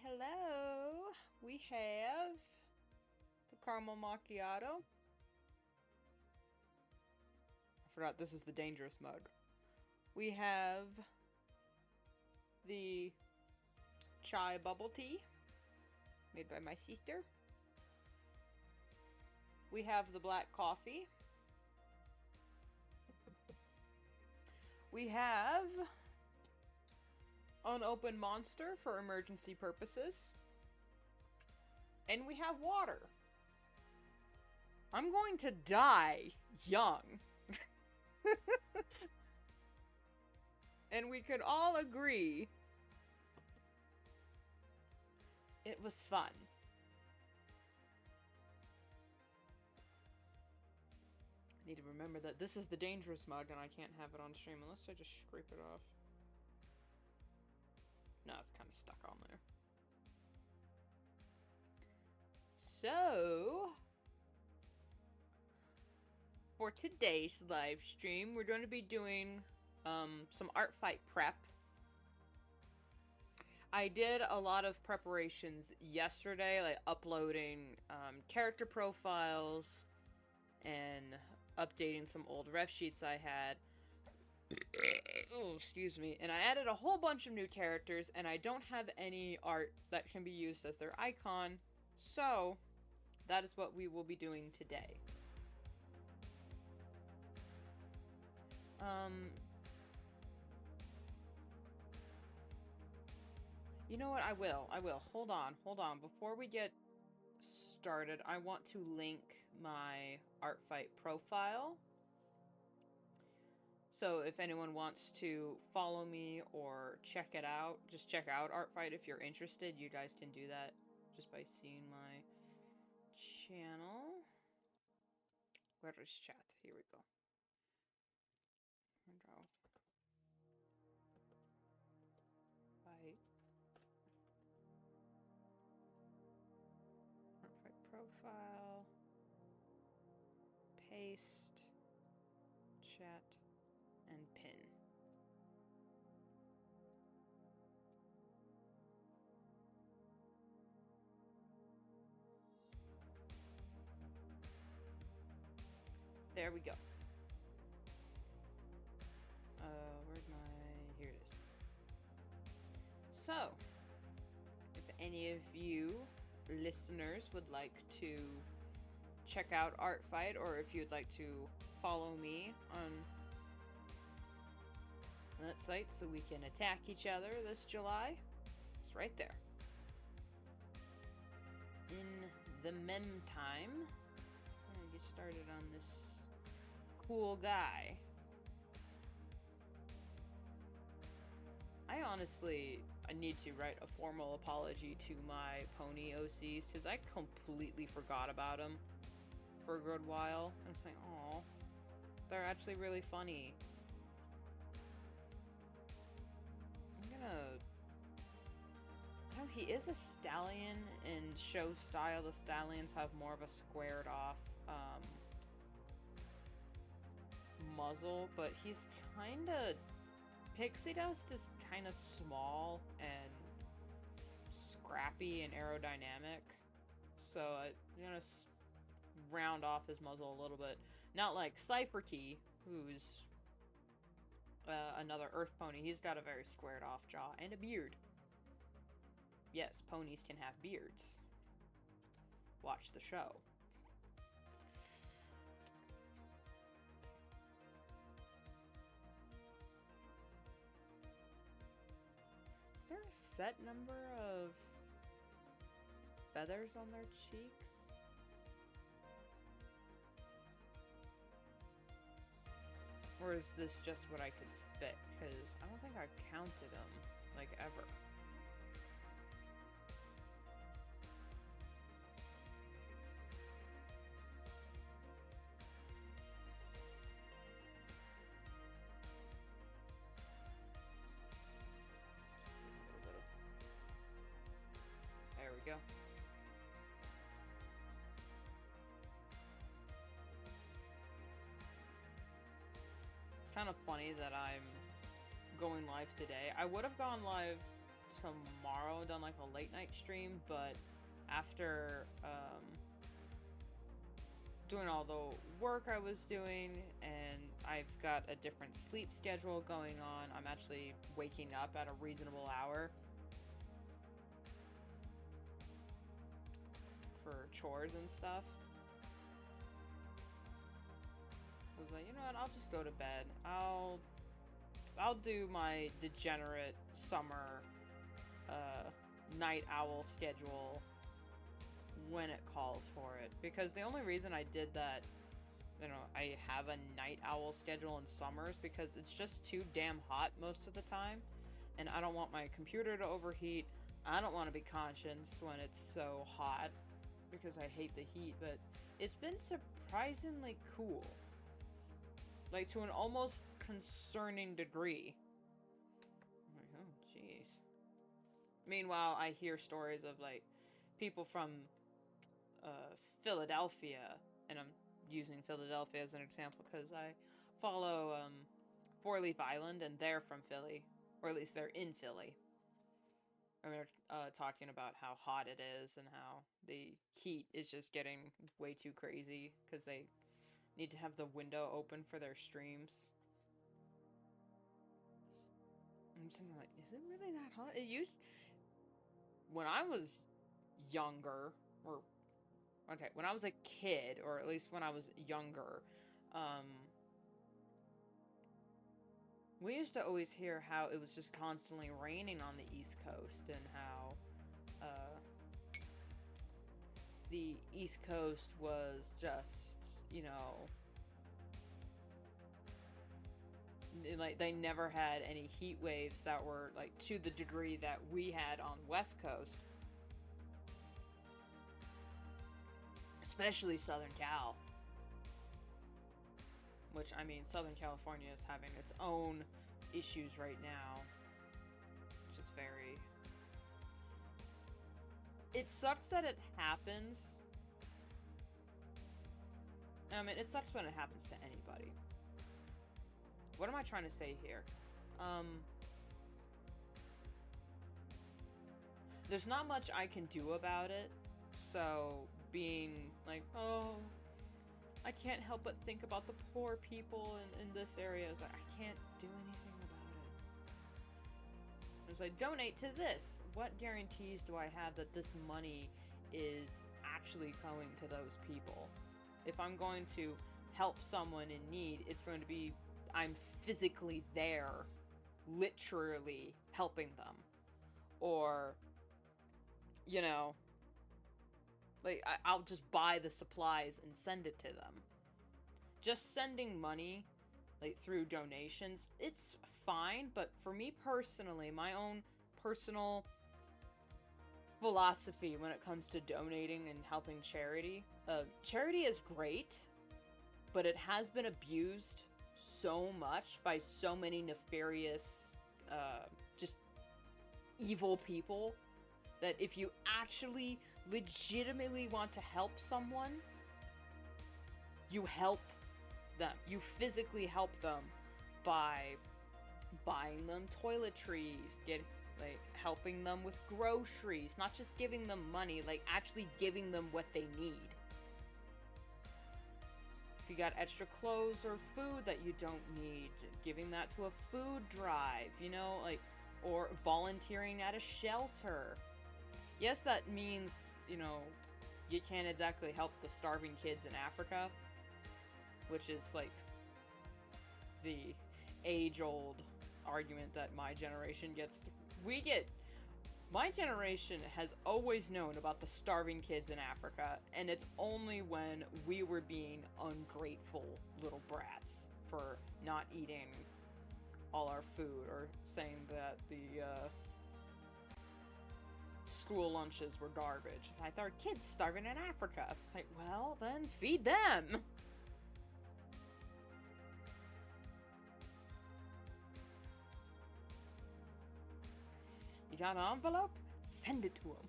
Hello. We have the caramel macchiato. I forgot this is the dangerous mug. We have the chai bubble tea made by my sister. We have the black coffee. We have unopened Monster for emergency purposes. And we have water. I'm going to die young. And we could all agree it was fun. I need to remember that this is the dangerous mug and I can't have it on stream unless I just scrape it off. No, it's kind of stuck on there. So, for today's live stream, we're going to be doing some art fight prep. I did a lot of preparations yesterday, like uploading character profiles and updating some old ref sheets I had. Oh, excuse me. And I added a whole bunch of new characters, and I don't have any art that can be used as their icon, so that is what we will be doing today. You know what? I will. Hold on. Before we get started, I want to link my art fight profile. So if anyone wants to follow me or check it out, just check out art fight if you're interested. You guys can do that just by seeing my channel. Where is chat? Here we go. Fight. Art fight profile. Paste. Chat. And pin. There we go. Where's my... Here it is. So, if any of you listeners would like to check out Art Fight, or if you'd like to follow me on that site so we can attack each other this July, it's right there. In the meantime, I'm gonna get started on this cool guy. I need to write a formal apology to my pony OCs because I completely forgot about them for a good while. And it's like, aw, they're actually really funny. Oh, he is a stallion. In show style, the stallions have more of a squared off muzzle, but he's kinda... Pixie Dust is kind of small and scrappy and aerodynamic, so I'm gonna round off his muzzle a little bit. Not like Cypher Key, who's another Earth pony. He's got a very squared off jaw and a beard. Yes, ponies can have beards. Watch the show. Is there a set number of feathers on their cheeks? Or is this just what I could fit? Because I don't think I've counted them, like, ever. There we go. It's kind of funny that I'm going live today. I would have gone live tomorrow, done like a late night stream, but after doing all the work I was doing, and I've got a different sleep schedule going on. I'm actually waking up at a reasonable hour for chores and stuff. I was like, you know what, I'll just go to bed. I'll do my degenerate summer night owl schedule when it calls for it. Because the only reason I did that, you know, I have a night owl schedule in summers because it's just too damn hot most of the time, and I don't want my computer to overheat. I don't want to be conscious when it's so hot because I hate the heat, but it's been surprisingly cool. Like, to an almost concerning degree. I'm like, oh, jeez. Meanwhile, I hear stories of, like, people from Philadelphia, and I'm using Philadelphia as an example because I follow Four Leaf Island, and they're from Philly, or at least they're in Philly. And they're talking about how hot it is and how the heat is just getting way too crazy because they need to have the window open for their streams. I'm saying, like, is it really that hot? It used... When I was younger, or... Okay, when I was a kid, or at least when I was younger, we used to always hear how it was just constantly raining on the East Coast, and how, the East Coast was just, you know... Like, they never had any heat waves that were, like, to the degree that we had on West Coast. Especially Southern Cal. Which, I mean, Southern California is having its own issues right now. Which is very... It sucks that it happens. I mean, it sucks when it happens to anybody. What am I trying to say here? There's not much I can do about it, so being like, oh, I can't help but think about the poor people in this area. It's like, I can't do anything about it. It's like, donate to this. What guarantees do I have that this money is actually going to those people? If I'm going to help someone in need, it's going to be, I'm physically there, literally helping them. Or, you know, like, I'll just buy the supplies and send it to them. Just sending money, like, through donations, it's fine, but for me personally, my own personal philosophy when it comes to donating and helping charity, charity is great, but it has been abused so much by so many nefarious, just evil people, that if you actually legitimately want to help someone, you help them. You physically help them by buying them toiletries, helping them with groceries, not just giving them money, like actually giving them what they need. If you got extra clothes or food that you don't need, giving that to a food drive, you know, like, or volunteering at a shelter. Yes, that means, you know, you can't exactly help the starving kids in Africa, which is, like, the age-old argument that my generation gets. My generation has always known about the starving kids in Africa, and it's only when we were being ungrateful little brats for not eating all our food, or saying that the, school lunches were garbage. It's like, there are kids starving in Africa. It's like, well, then feed them! You got an envelope? Send it to them.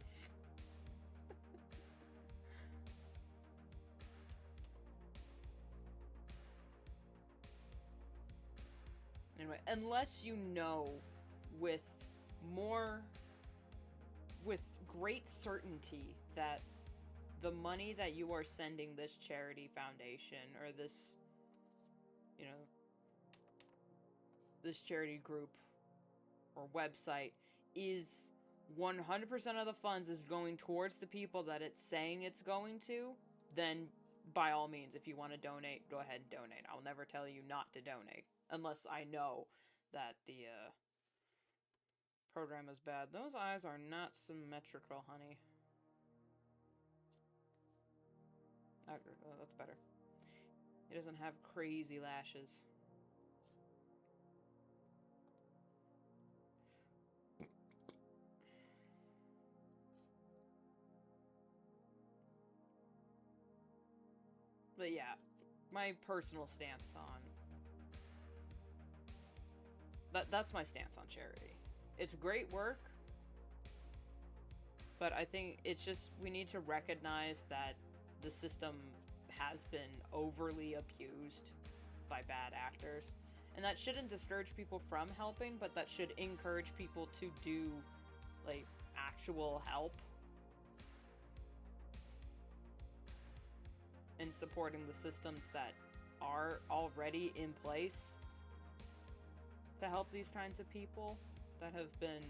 Anyway, unless you know with more with great certainty that the money that you are sending this charity foundation or this, you know, this charity group or website is 100% of the funds is going towards the people that it's saying it's going to, then by all means, if you want to donate, go ahead and donate. I'll never tell you not to donate unless I know that the program is bad. Those eyes are not symmetrical, honey. Oh, that's better. He doesn't have crazy lashes. But yeah, my personal stance on... That's my stance on charity. It's great work, but I think it's just, we need to recognize that the system has been overly abused by bad actors. And that shouldn't discourage people from helping, but that should encourage people to do, like, actual help. And supporting the systems that are already in place to help these kinds of people that have been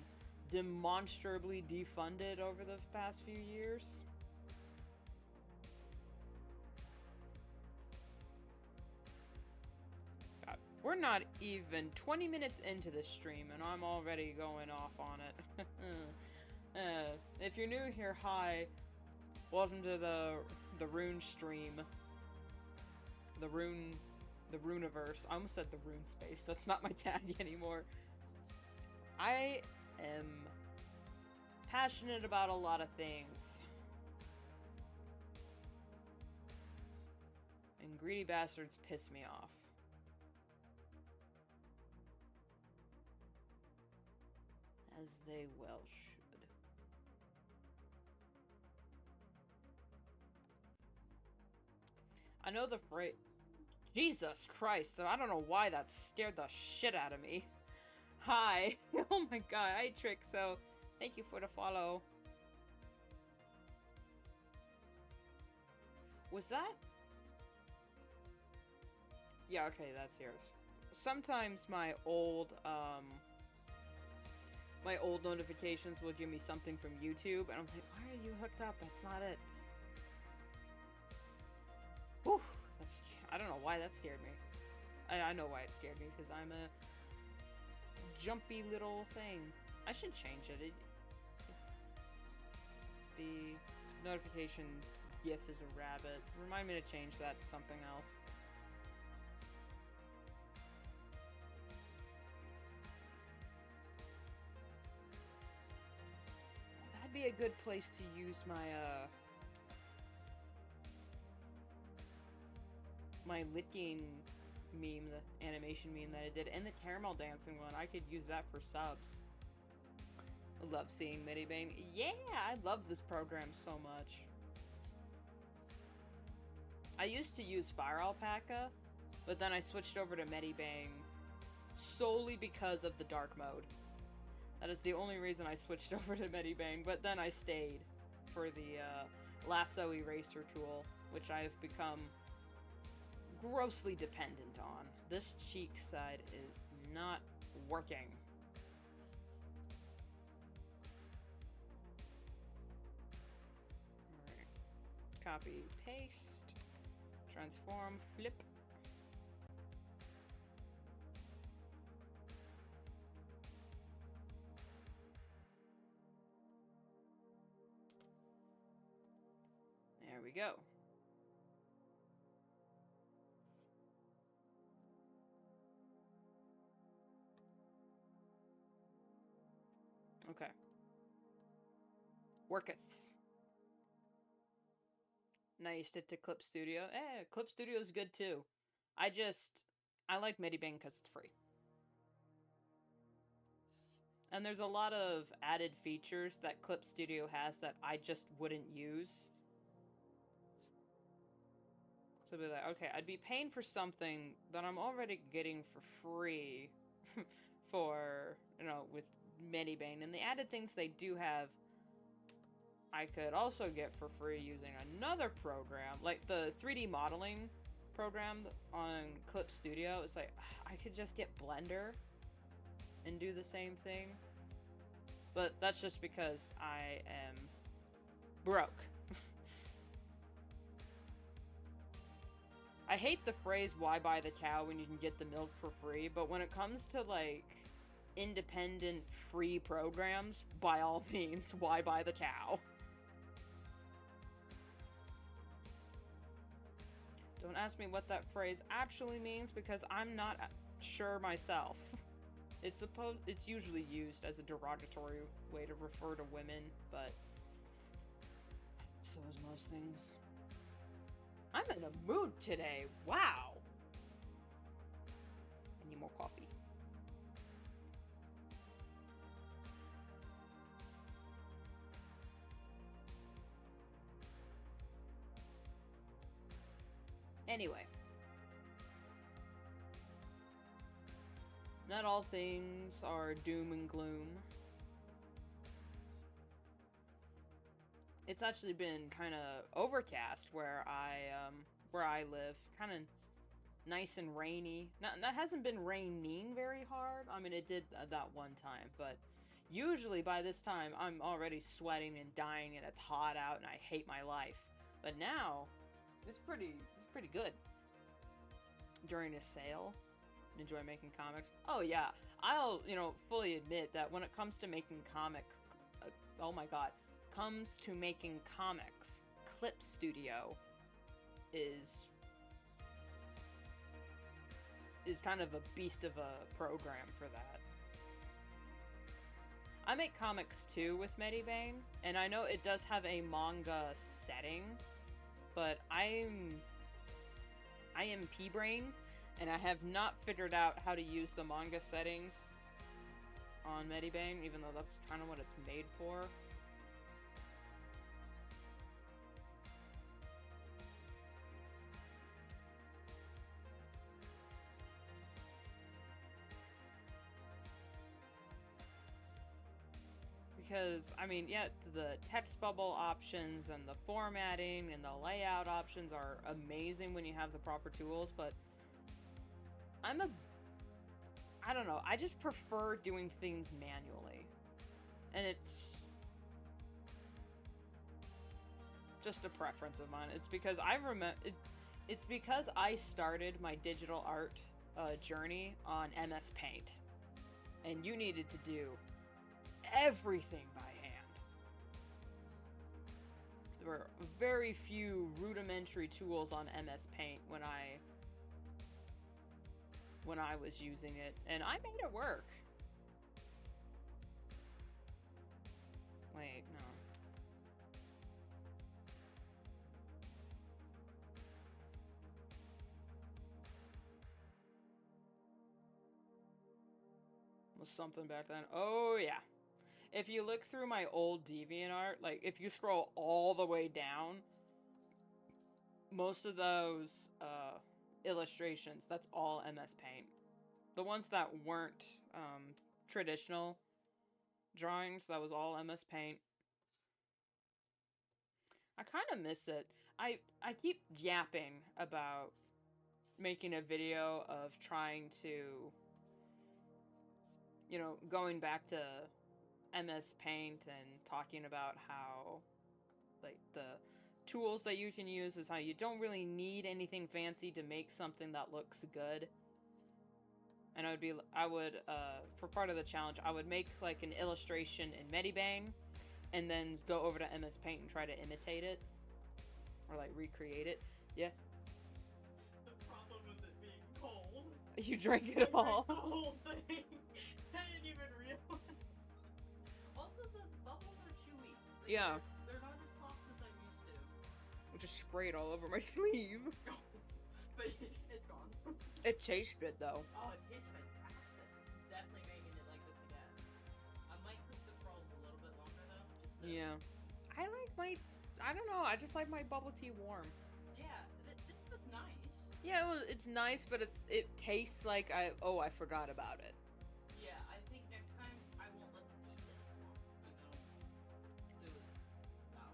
demonstrably defunded over the past few years. God, we're not even 20 minutes into this stream and I'm already going off on it. If you're new here, hi. Welcome to the Rune stream. The Runeverse. I almost said the Rune Space. That's not my tag anymore. I am passionate about a lot of things. And greedy bastards piss me off. As they well should. I know the phrase... Jesus Christ, I don't know why that scared the shit out of me. Hi. Oh my god, hi Trixo. Thank you for the follow. Was that? Yeah, okay, that's yours. Sometimes my old notifications will give me something from YouTube, and I'm like, why are you hooked up? That's not it. Whew, I don't know why that scared me. I know why it scared me, because I'm a jumpy little thing. I should change it. The notification GIF is a rabbit. Remind me to change that to something else. That'd be a good place to use my, my licking meme, the animation meme that I did, and the caramel dancing one. I could use that for subs. I love seeing Medibang. Yeah, I love this program so much. I used to use Fire Alpaca, but then I switched over to Medibang solely because of the dark mode. That is the only reason I switched over to Medibang, but then I stayed for the lasso eraser tool, which I have become grossly dependent on. This cheek side is not working. Alright. Copy, paste, transform, flip. There we go. Okay. Workeths. Now you stick to Clip Studio. Clip Studio is good too. I like Medibang because it's free. And there's a lot of added features that Clip Studio has that I just wouldn't use. So I'd be like, okay, I'd be paying for something that I'm already getting for free for, you know, with Medibang. And the added things they do have I could also get for free using another program, like the 3D modeling program on Clip Studio. It's like, I could just get Blender and do the same thing. But that's just because I am broke. I hate the phrase, why buy the cow when you can get the milk for free, but when it comes to, like, independent free programs, by all means, why buy the cow? Don't ask me what that phrase actually means, because I'm not sure myself. It's usually used as a derogatory way to refer to women, but so is most things. I'm in a mood today. Wow. I need more coffee. Anyway. Not all things are doom and gloom. It's actually been kind of overcast where I live. Kind of nice and rainy. That hasn't been raining very hard. I mean, it did that one time, but usually by this time I'm already sweating and dying and it's hot out and I hate my life. But now it's pretty good. During a sale, enjoy making comics. Oh yeah, I'll fully admit that when it comes to making comics, oh my god. Comes to making comics, Clip Studio is kind of a beast of a program for that. I make comics too with Medibane, and I know it does have a manga setting, but I am P-brain, and I have not figured out how to use the manga settings on Medibane, even though that's kind of what it's made for. Because, I mean, yeah, the text bubble options and the formatting and the layout options are amazing when you have the proper tools, but I don't know, I just prefer doing things manually. And it's just a preference of mine. It's because it's because I started my digital art journey on MS Paint. And you needed to do everything by hand. There were very few rudimentary tools on MS Paint when I was using it, and I made it work. Wait, no. Was something back then? Oh yeah. If you look through my old DeviantArt, like, if you scroll all the way down, most of those illustrations, that's all MS Paint. The ones that weren't traditional drawings, that was all MS Paint. I kind of miss it. I keep yapping about making a video of trying to, going back to MS Paint and talking about how, like, the tools that you can use is how you don't really need anything fancy to make something that looks good. And I would for part of the challenge, I would make, like, an illustration in Medibane and then go over to MS Paint and try to imitate it. Or, like, recreate it. Yeah. The problem with it being cold. You drank it all. The whole thing. I didn't even realize. Also, the bubbles are chewy. Like, Yeah. They're not as soft as I'm used to. I just sprayed all over my sleeve. But it's gone. It tastes good, though. Oh, it tastes fantastic. Definitely making it like this again. I might cook the crawls a little bit longer, though. Just to... Yeah. I don't know, I just like my bubble tea warm. Yeah, this was nice. Yeah, it's nice, but it tastes like I forgot about it. Yeah, I think next time I won't let the tea sit as long. Do it that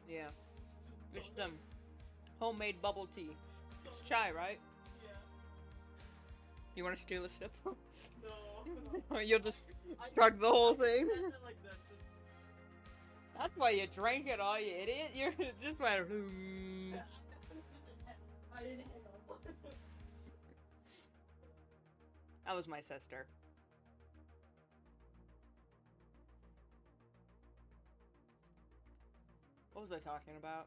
Yeah. So Just homemade bubble tea. It's chai, right? Yeah. You want to steal a sip? No. You'll just chug the whole thing. I said it like that. That's why you drank it all, you idiot. You just went. I didn't hiccup. That was my sister. What was I talking about?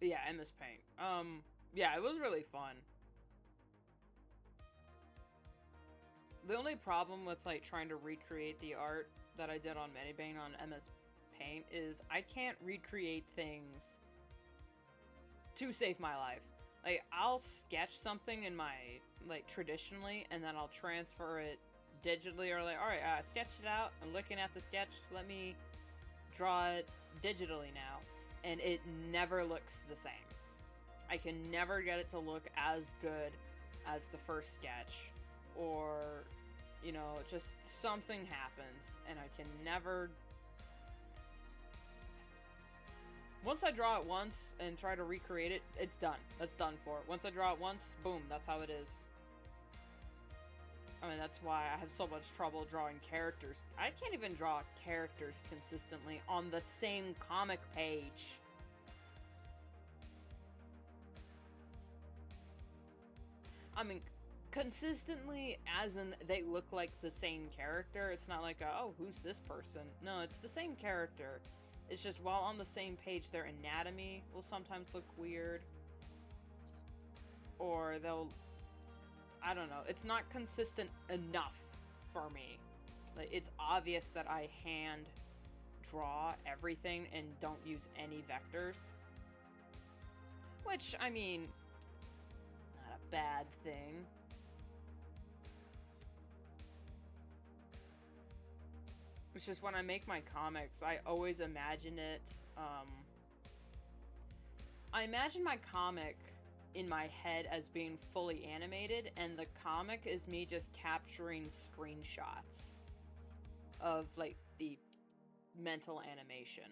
Yeah, MS Paint. Yeah, it was really fun. The only problem with like trying to recreate the art that I did on Medibane on MS Paint is I can't recreate things to save my life. Like, I'll sketch something in my, like, traditionally, and then I'll transfer it digitally, or like, alright, I sketched it out, I'm looking at the sketch, let me draw it digitally now, and it never looks the same. I can never get it to look as good as the first sketch, or, you know, just something happens, and I can never... Once I draw it once and try to recreate it, it's done. That's done for. Once I draw it once, boom, that's how it is. I mean, that's why I have so much trouble drawing characters. I can't even draw characters consistently on the same comic page. I mean, consistently as in they look like the same character. It's not like, oh, who's this person? No, it's the same character. It's just while on the same page, their anatomy will sometimes look weird. Or they'll... I don't know. It's not consistent enough for me. Like, it's obvious that I hand draw everything and don't use any vectors. Which, I mean, not a bad thing. It's just when I make my comics, I always imagine it, I imagine my comic in my head as being fully animated, and the comic is me just capturing screenshots of, like, the mental animation.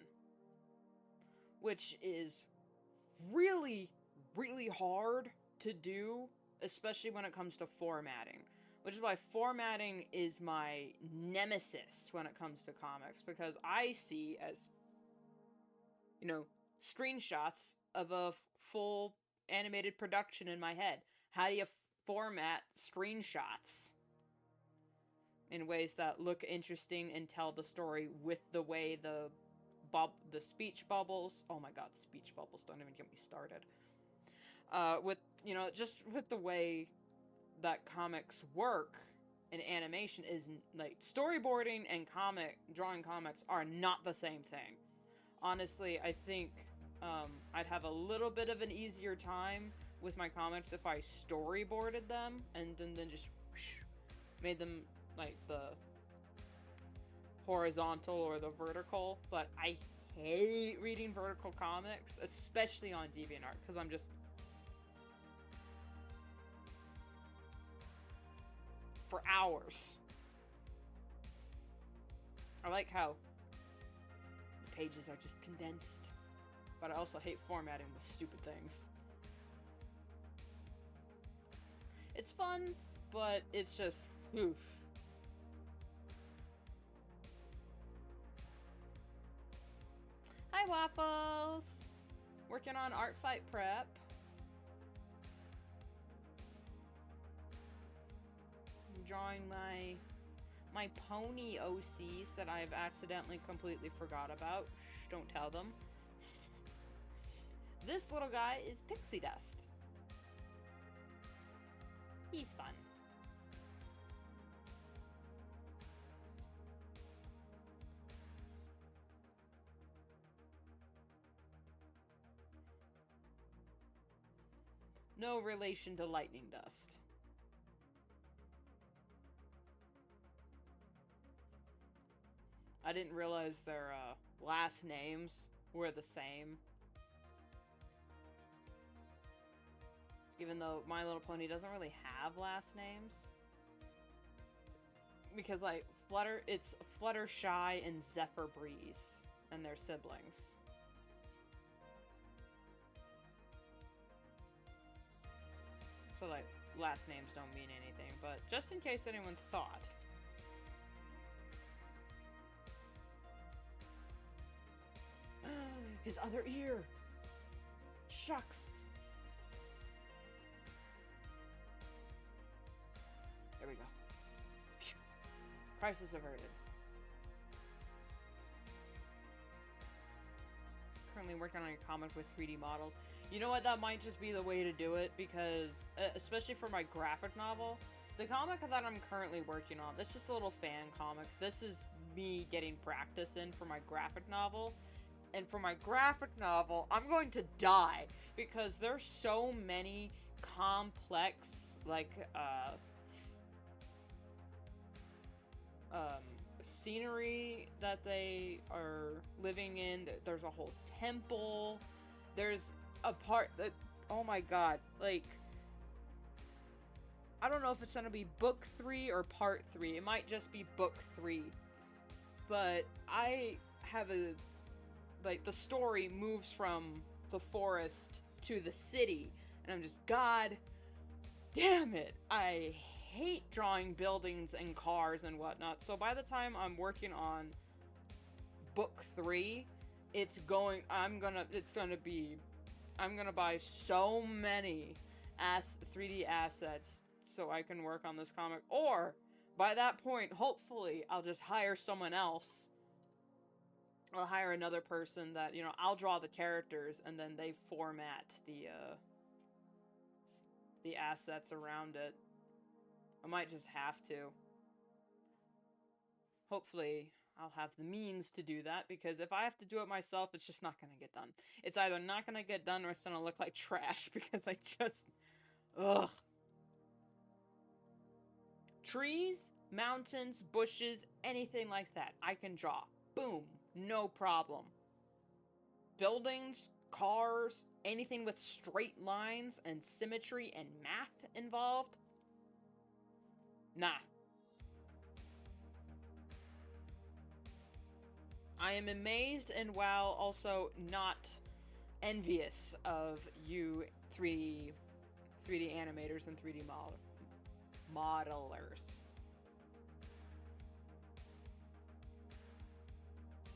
Which is really, really hard to do, especially when it comes to formatting. Which is why formatting is my nemesis when it comes to comics, because I see as, you know, screenshots of a full animated production in my head. How do you format screenshots in ways that look interesting and tell the story with the way the speech bubbles... Oh my god, speech bubbles, don't even get me started. With, you know, just with the way that comics work in animation is, like, storyboarding and drawing comics are not the same thing. Honestly, I think I'd have a little bit of an easier time with my comics if I storyboarded them and then just made them like the horizontal or the vertical, but I hate reading vertical comics, especially on DeviantArt, because I'm just... for hours. I like how the pages are just condensed, but I also hate formatting the stupid things. It's fun, but it's just, oof. Hi, Waffles! Working on art fight prep. Drawing my pony OCs that I've accidentally completely forgot about. Shh, don't tell them. This little guy is Pixie Dust. He's fun. No relation to Lightning Dust. I didn't realize their last names were the same. Even though My Little Pony doesn't really have last names. Because, like, it's Fluttershy and Zephyr Breeze. and their siblings. So, like, last names don't mean anything, but just in case anyone thought. His other ear! Shucks! There we go. Phew. Crisis averted. Currently working on a comic with 3D models. You know what? That might just be the way to do it because, especially for my graphic novel, the comic that I'm currently working on, that's just a little fan comic. This is me getting practice in for my graphic novel. And for my graphic novel, I'm going to die because there's so many complex, like, scenery that they are living in. There's a whole temple. There's a part that, oh my god, like, I don't know if it's gonna be book 3 or part 3. It might just be book 3. But I have a, like, the story moves from the forest to the city, and I'm just, god damn it, I hate drawing buildings and cars and whatnot. So by the time I'm working on book 3, I'm gonna buy so many 3D assets so I can work on this comic. Or by that point, hopefully, I'll just hire someone else. I'll hire another person that, you know, I'll draw the characters and then they format the assets around it. I might just have to. Hopefully, I'll have the means to do that, because if I have to do it myself, it's just not gonna get done. It's either not gonna get done or it's gonna look like trash, because I just... Ugh. Trees, mountains, bushes, anything like that, I can draw. Boom. No problem. Buildings, cars, anything with straight lines and symmetry and math involved? Nah. I am amazed and, while also not envious of you 3D animators and 3D modelers.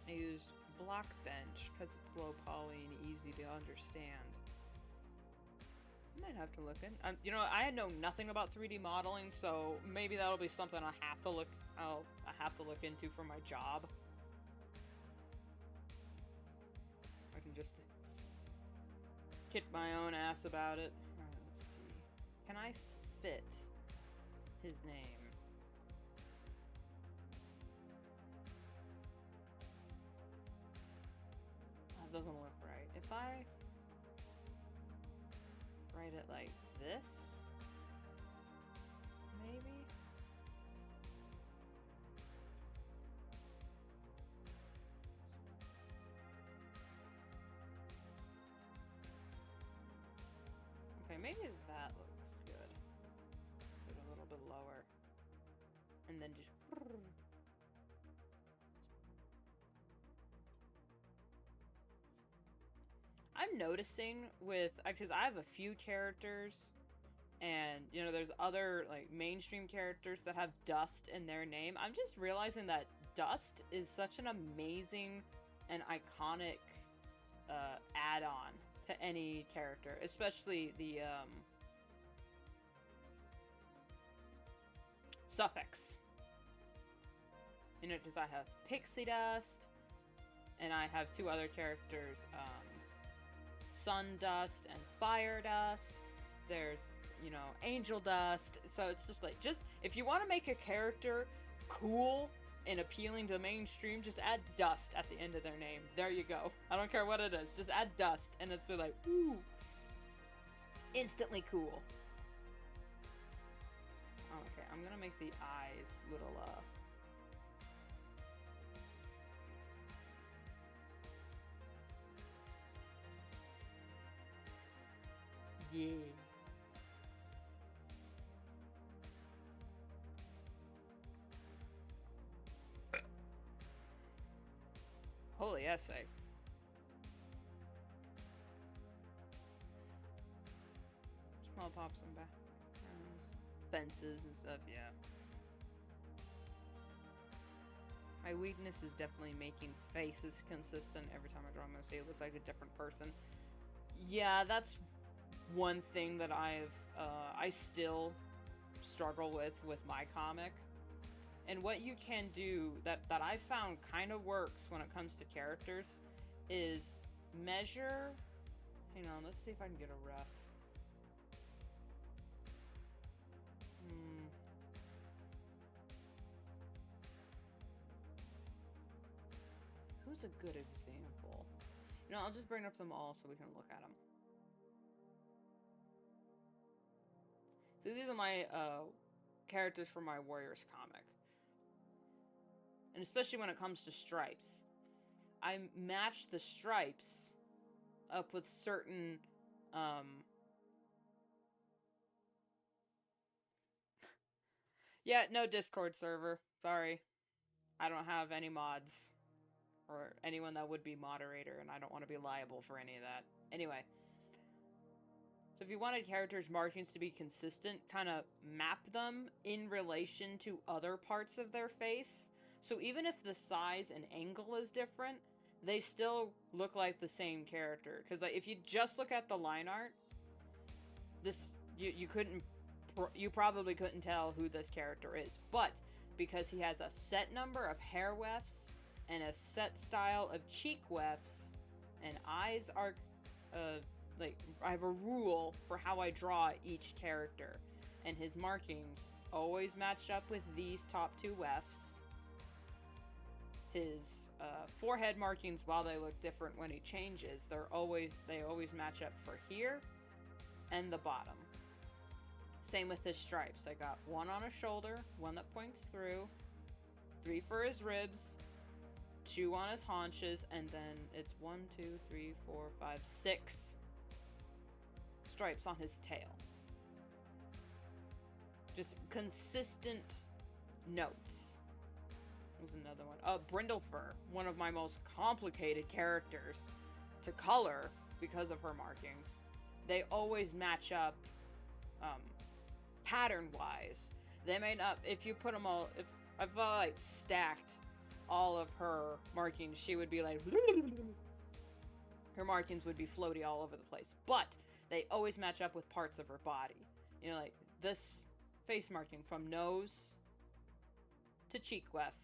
I used Blockbench because it's low poly and easy to understand. I might have to look in. You know, I know nothing about 3D modeling, so maybe that'll be something I have to look into for my job. I can just kick my own ass about it. Alright, let's see. Can I fit his name? That doesn't look right. If I write it like this, maybe? Okay, maybe that looks good. Put it a little bit lower. And then just... I'm noticing with, because I have a few characters, and, you know, there's other, like, mainstream characters that have Dust in their name. I'm just realizing that Dust is such an amazing and iconic add-on to any character, especially the suffix. You know, because I have Pixie Dust, and I have two other characters, Sun Dust and Fire Dust. There's, you know, Angel Dust. So it's just like, if you want to make a character cool and appealing to the mainstream, just add Dust at the end of their name. There you go. I don't care what it is. Just add Dust, and it'll be like, ooh, instantly cool. Okay, I'm gonna make the eyes little, yeah. Holy toyhou.se. Small pops and backgrounds, fences and stuff, yeah. My weakness is definitely making faces consistent. Every time I draw a Moose, it looks like a different person. Yeah, that's one thing that I still struggle with my comic. And what you can do that I found kind of works when it comes to characters is measure. Hang on, let's see if I can get a rough. Who's a good example? You know, I'll just bring up them all so we can look at them. So these are my characters from my Warriors comic. And especially when it comes to stripes. I match the stripes up with certain yeah, no Discord server. Sorry. I don't have any mods. Or anyone that would be moderator, and I don't want to be liable for any of that. Anyway. So if you wanted characters' markings to be consistent, kind of map them in relation to other parts of their face. So even if the size and angle is different, they still look like the same character. Because like, if you just look at the line art, this you probably couldn't tell who this character is. But because he has a set number of hair wefts and a set style of cheek wefts, and eyes are, like, I have a rule for how I draw each character, and his markings always match up with these top two wefts. His forehead markings, while they look different when he changes, they always match up for here and the bottom. Same with his stripes. I got one on his shoulder, one that points through, 3 for his ribs, 2 on his haunches, and then it's 1, 2, 3, 4, 5, 6 stripes on his tail. Just consistent notes. There's another one. Brindlefur, one of my most complicated characters to color because of her markings. They always match up pattern-wise. They may not, if you put them all, if I like stacked all of her markings, she would be like, her markings would be floaty all over the place. But they always match up with parts of her body. You know, like this face marking from nose to cheek weft,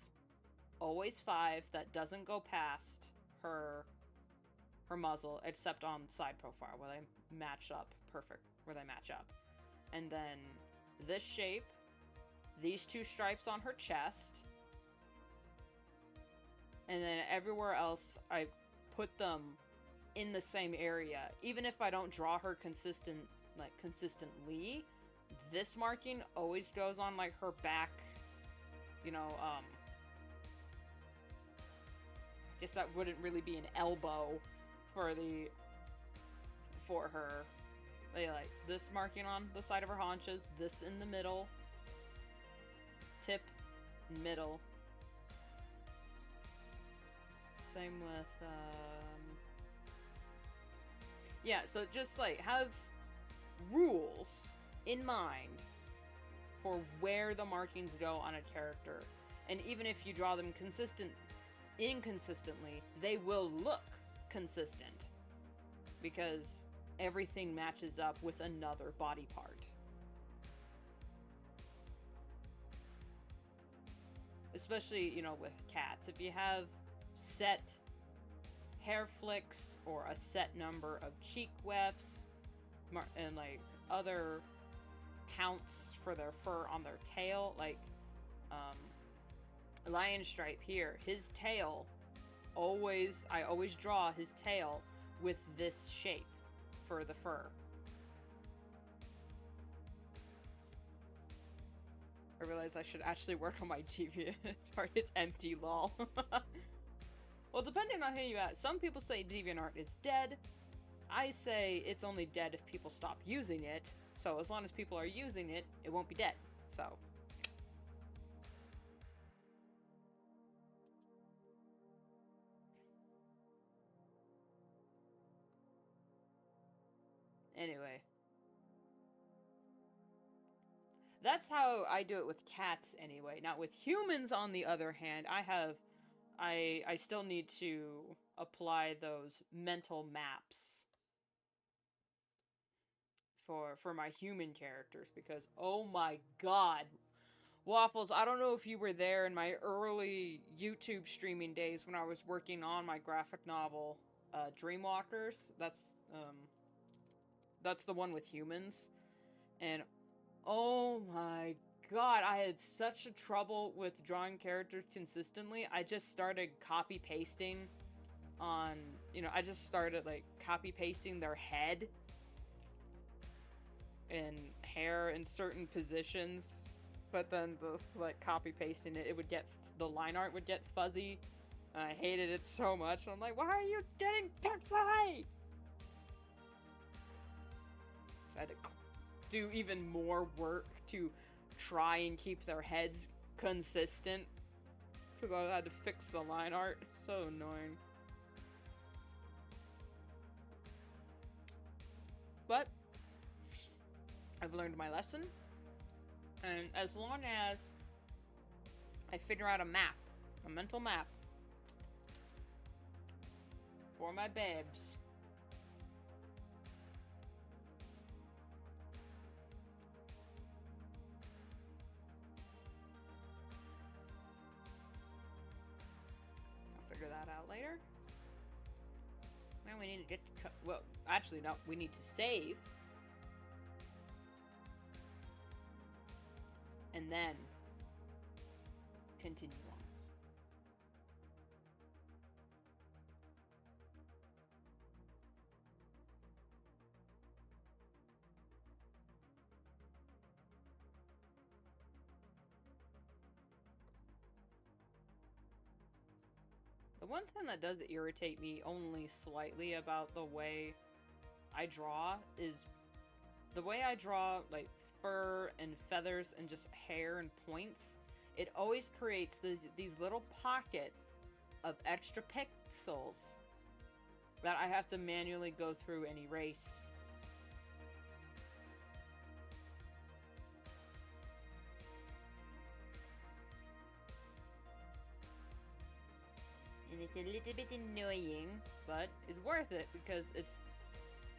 always 5. That doesn't go past her muzzle, except on side profile where they match up perfect, where they match up. And then this shape, these 2 stripes on her chest, and then everywhere else I put them in the same area. Even if I don't draw her consistently, this marking always goes on like her back, you know, I guess that wouldn't really be an elbow for her. They like this marking on the side of her haunches, this in the middle, tip, middle. Same with, yeah, so just like have rules in mind for where the markings go on a character. And even if you draw them inconsistently, they will look consistent because everything matches up with another body part. Especially, you know, with cats. If you have set hair flicks or a set number of cheek wefts and like other counts for their fur on their tail, like Lion Stripe here, his tail I always draw his tail with this shape for the fur. I realized I should actually work on my DeviantArt. It's empty, lol. Well, depending on who you ask, some people say DeviantArt is dead. I say it's only dead if people stop using it. So as long as people are using it, it won't be dead. So. Anyway. That's how I do it with cats anyway. Now with humans, on the other hand, I still need to apply those mental maps for my human characters, because oh my god, Waffles, I don't know if you were there in my early YouTube streaming days when I was working on my graphic novel, Dreamwalkers. That's the one with humans. And oh my god, I had such a trouble with drawing characters consistently. I just started copy-pasting on, I just started, like, copy-pasting their head and hair in certain positions. But then copy-pasting it, the line art would get fuzzy. And I hated it so much. I'm like, why are you getting pixelate? So I had to do even more work to try and keep their heads consistent, because I had to fix the line art. So annoying. But I've learned my lesson, and as long as I figure out a mental map for my babes, figure that out later. Now we need to get to well, actually no, we need to save. And then continue on. The one thing that does irritate me only slightly about the way I draw is the way I draw, like, fur and feathers and just hair and points. It always creates these little pockets of extra pixels that I have to manually go through and erase. And it's a little bit annoying, but it's worth it because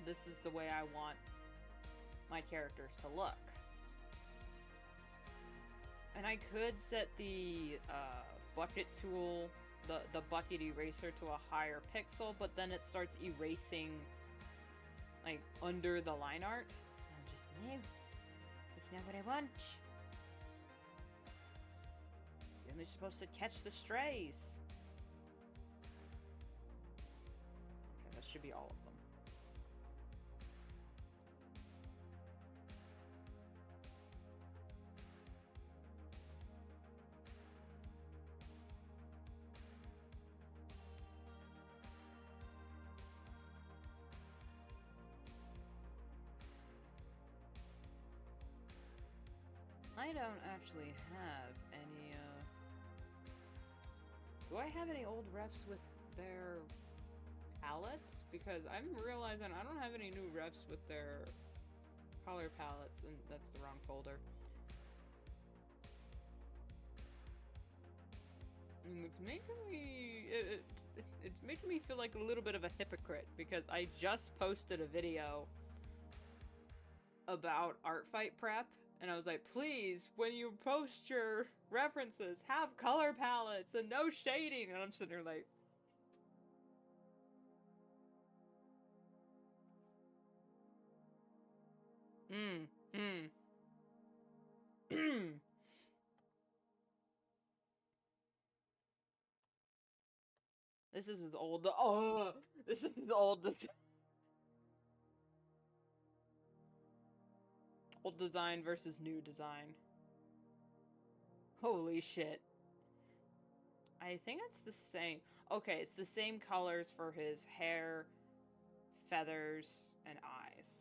this is the way I want my characters to look. And I could set the bucket tool, the bucket eraser, to a higher pixel, but then it starts erasing, like, under the line art. I'm just, no, that's not what I want. You're only supposed to catch the strays. Okay, that should be all of them. I don't actually have any, do I have any old refs with their palettes? Because I'm realizing I don't have any new refs with their color palettes, and that's the wrong folder. And it's making me, it's making me feel like a little bit of a hypocrite, because I just posted a video about art fight prep. And I was like, please, when you post your references, have color palettes and no shading. And I'm sitting there like... This is as old... Oh! This is as old as... Old design versus new design. Holy shit. I think it's the same. Okay, it's the same colors for his hair, feathers, and eyes.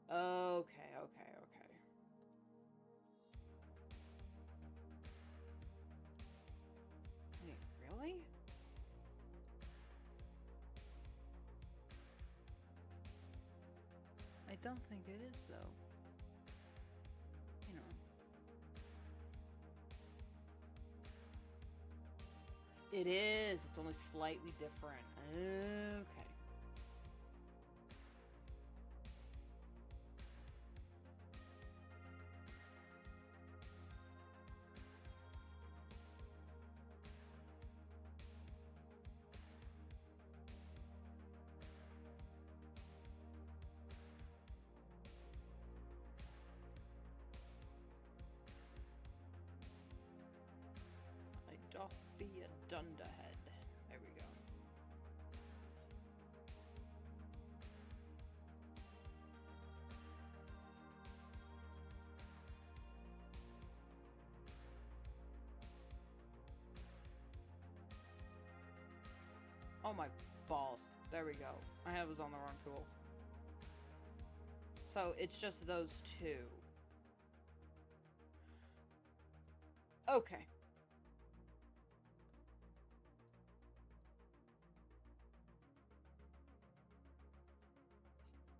Okay, okay, okay. Wait, really? I don't think it is, though. Hang on. It is. It's only slightly different. Okay. Doth be a dunderhead. There we go. Oh my balls. There we go. I was on the wrong tool. So it's just those two. Okay.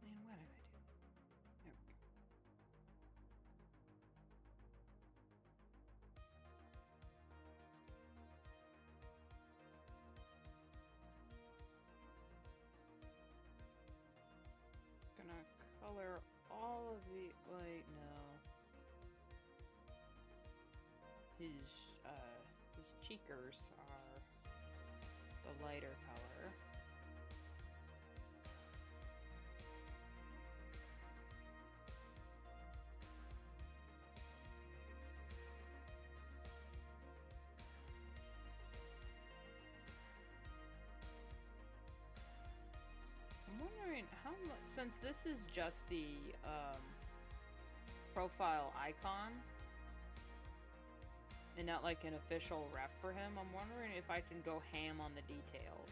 Man, what did I do? There we go. Gonna color all of the, wait, no. His cheekers are the lighter color. I'm wondering how much, since this is just the profile icon and not like an official ref for him, I'm wondering if I can go ham on the details.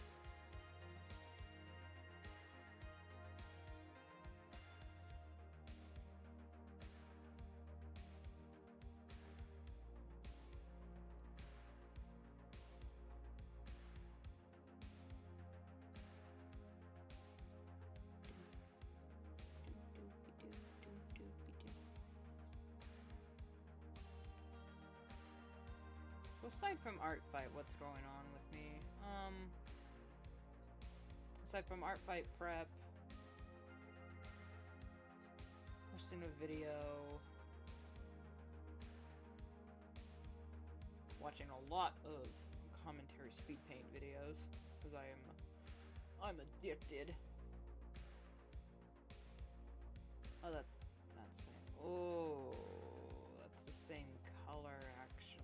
So aside from art fight, what's going on with me? Aside from art fight prep, posting a video, watching a lot of commentary speed paint videos because I'm addicted. Oh, that's same. Oh, that's the same color actually.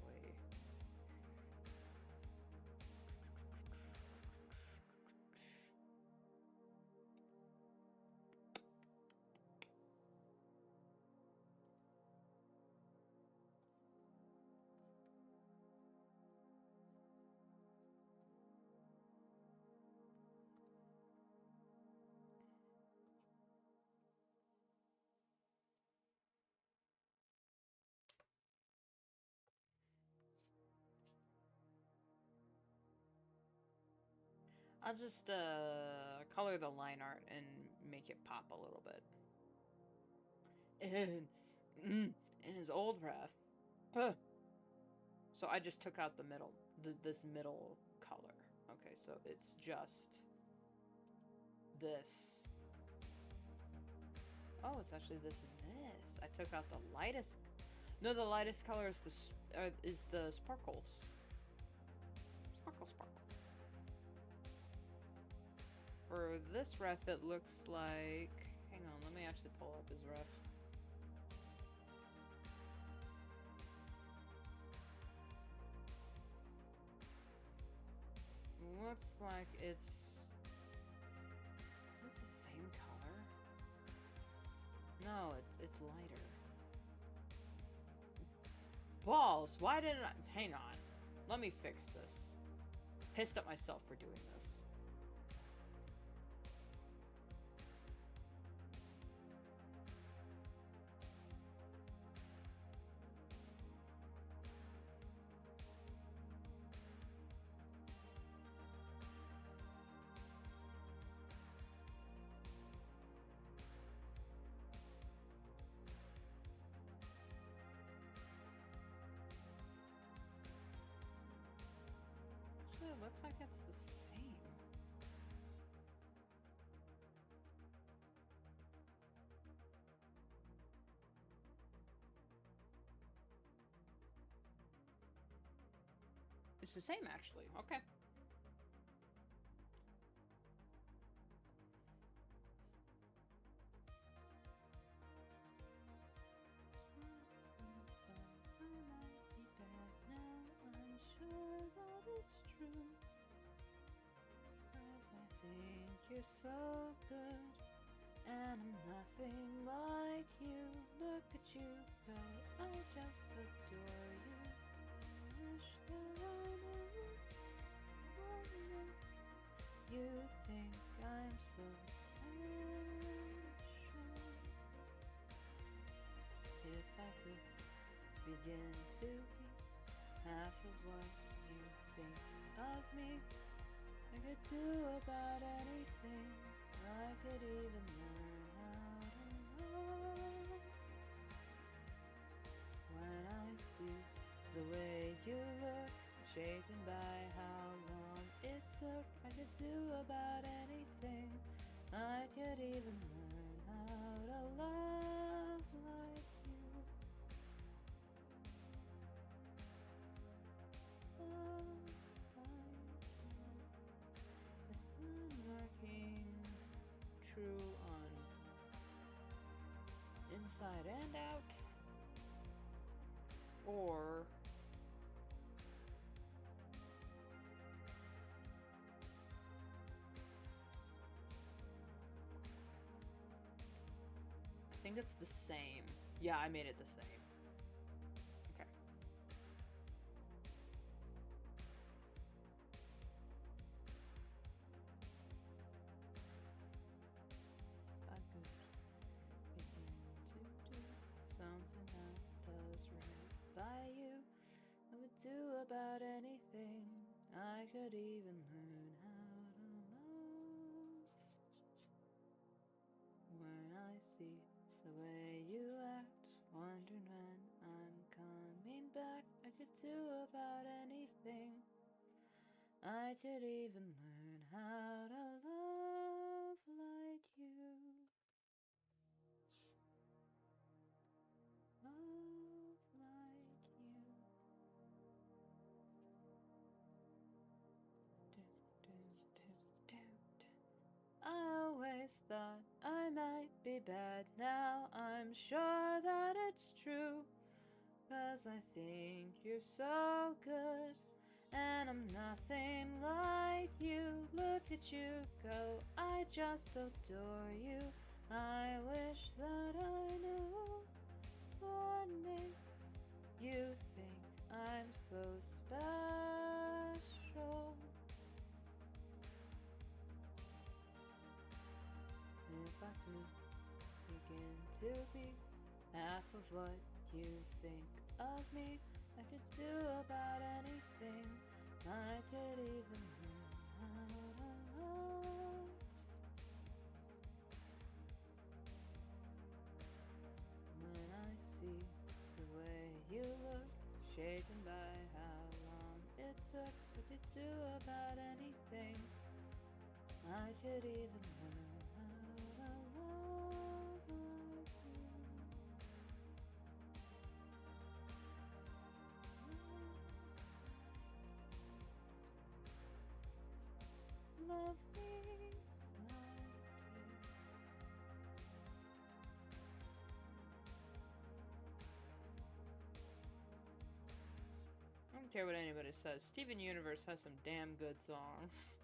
I'll just color the line art and make it pop a little bit. And in his old ref, so I just took out the middle, this middle color. Okay, so it's just this. Oh, it's actually this and this. I took out the lightest. No, the lightest color is the sparkles. Sparkle. For this ref, it looks like... Hang on, let me actually pull up his ref. Looks like it's... Is it the same color? No, it's lighter. Balls! Why didn't I... Hang on. Let me fix this. Pissed at myself for doing this. looks like it's the same. It's the same, actually. Okay. You're so good, and I'm nothing like you. Look at you go, I just adore you. Wish that I knew what makes you think I'm so special. If I could begin to be half of what you think of me, I could do about anything. I could even learn how to love. When I see the way you look, shaken by how long it took, I could do about anything. I could even learn how to love like you. Love like you. The sun working true on inside and out, or I think it's the same. Yeah, I made it the same. Okay. I could begin to do something that does right by you. I would do about anything. I could even learn how to love. When I see the way you act, wondering when I'm coming back, I could do about anything. I could even learn how to love like you. Love like you. I always thought I might be bad. Now I'm sure that it's true. 'Cause I think you're so good, and I'm nothing like you. Look at you go, I just adore you. I wish that I knew what makes you think I'm so special. If I could begin to be half of what you think of me, I could do about anything. I could even learn how to love. When I see the way you look, shaken by how long it took, I could do about anything. I could even learn how to love like you. Love me like you. I don't care what anybody says. Steven Universe has some damn good songs.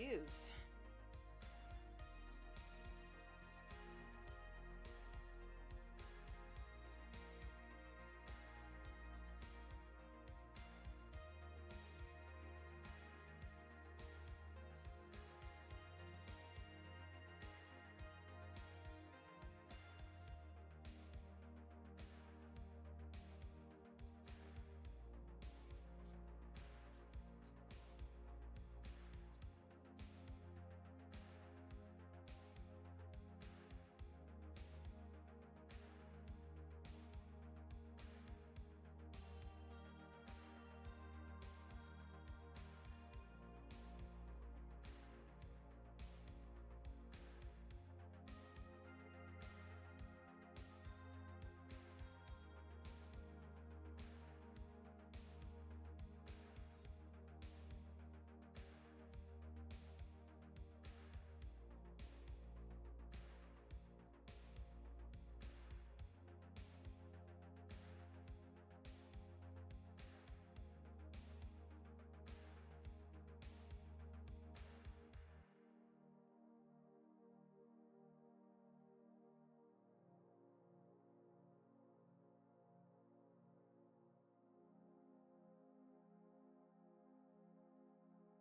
confused.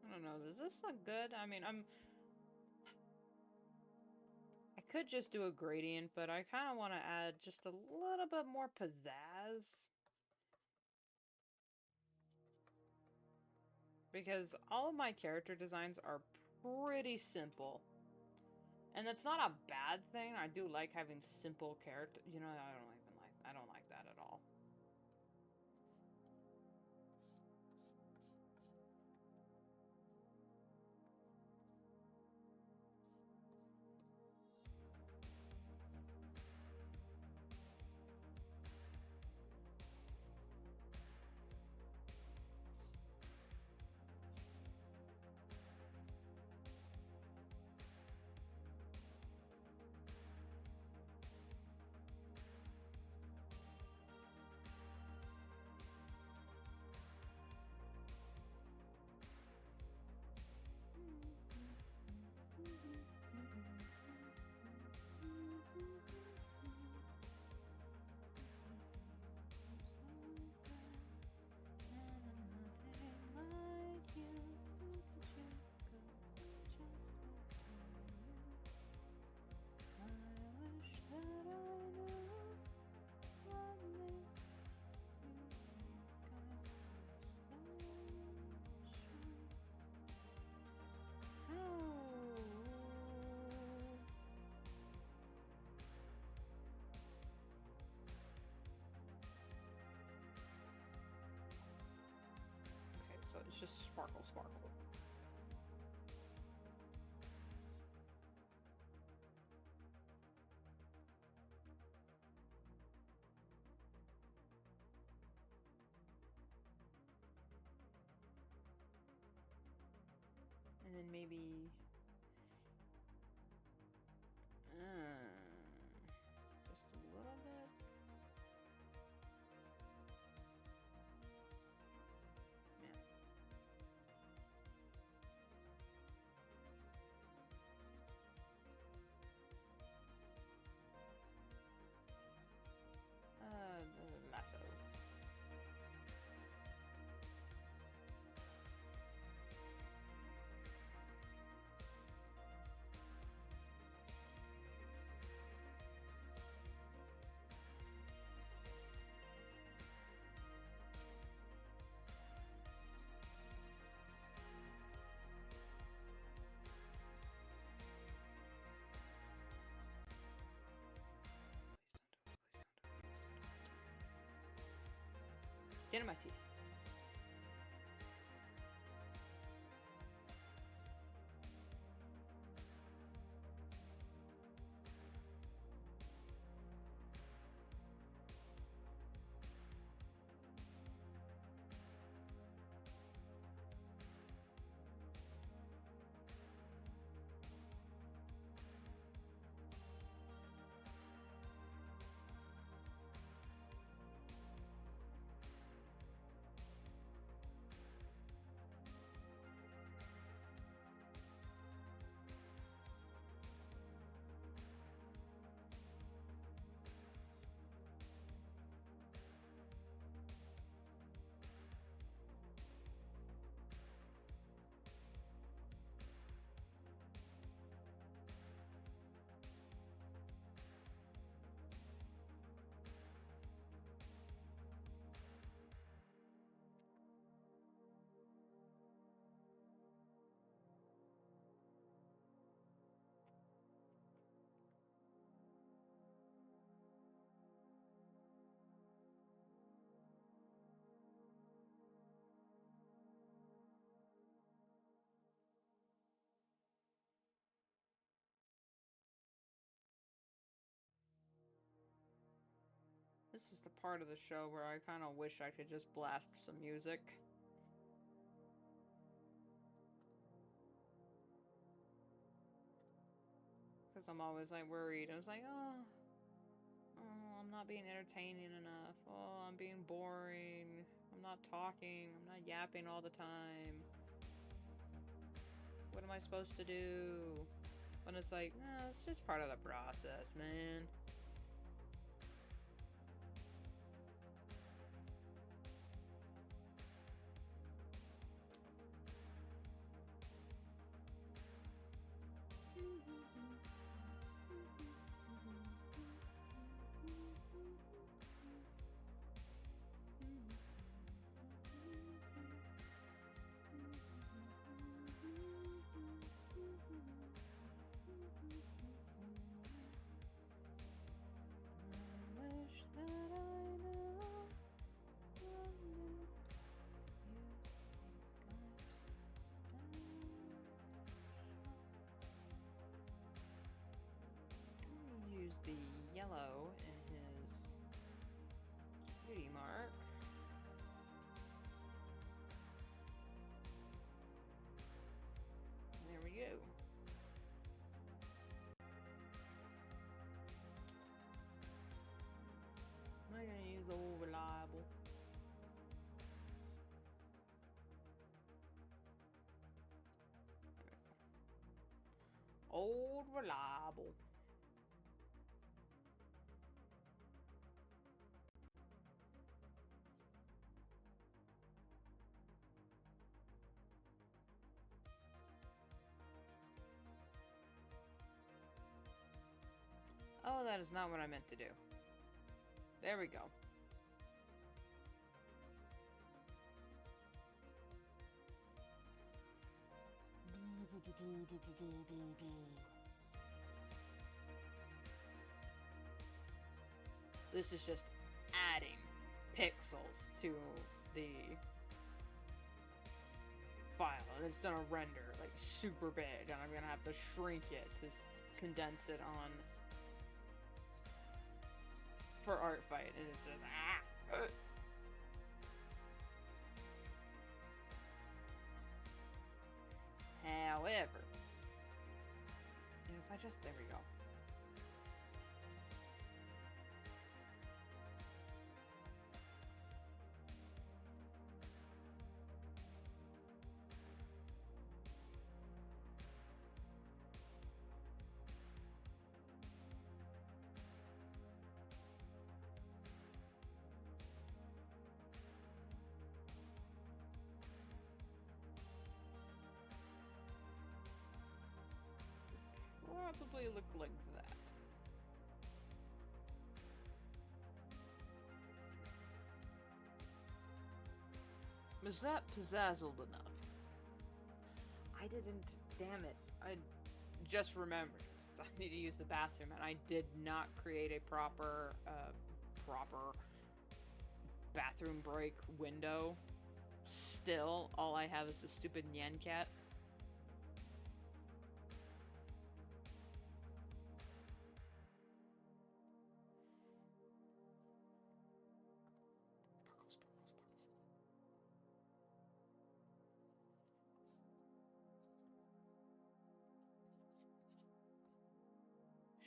I don't know, does this look good? I mean, I could just do a gradient, but I kind of want to add just a little bit more pizzazz. Because all of my character designs are pretty simple. And that's not a bad thing. I do like having simple character. You know, I don't like that at all. So it's just sparkle, sparkle. And then maybe... just a little bit. The lasso. Skin of my teeth. This is the part of the show where I kind of wish I could just blast some music. Because I'm always like worried. I was like, oh, I'm not being entertaining enough. Oh, I'm being boring. I'm not talking. I'm not yapping all the time. What am I supposed to do? When it's like, nah, it's just part of the process, man. Use the yellow in his cutie mark. There we go. I'm gonna use old reliable. Old reliable. Oh, that is not what I meant to do. There we go. This is just adding pixels to the file, and it's gonna render like super big, and I'm gonna have to shrink it to condense it on for art fight, and it's just However, if I just, there we go. Probably look like that. Was that pizzazzled enough? I didn't, damn it. I just remembered. I need to use the bathroom, and I did not create a proper bathroom break window. Still, all I have is the stupid Nyan cat.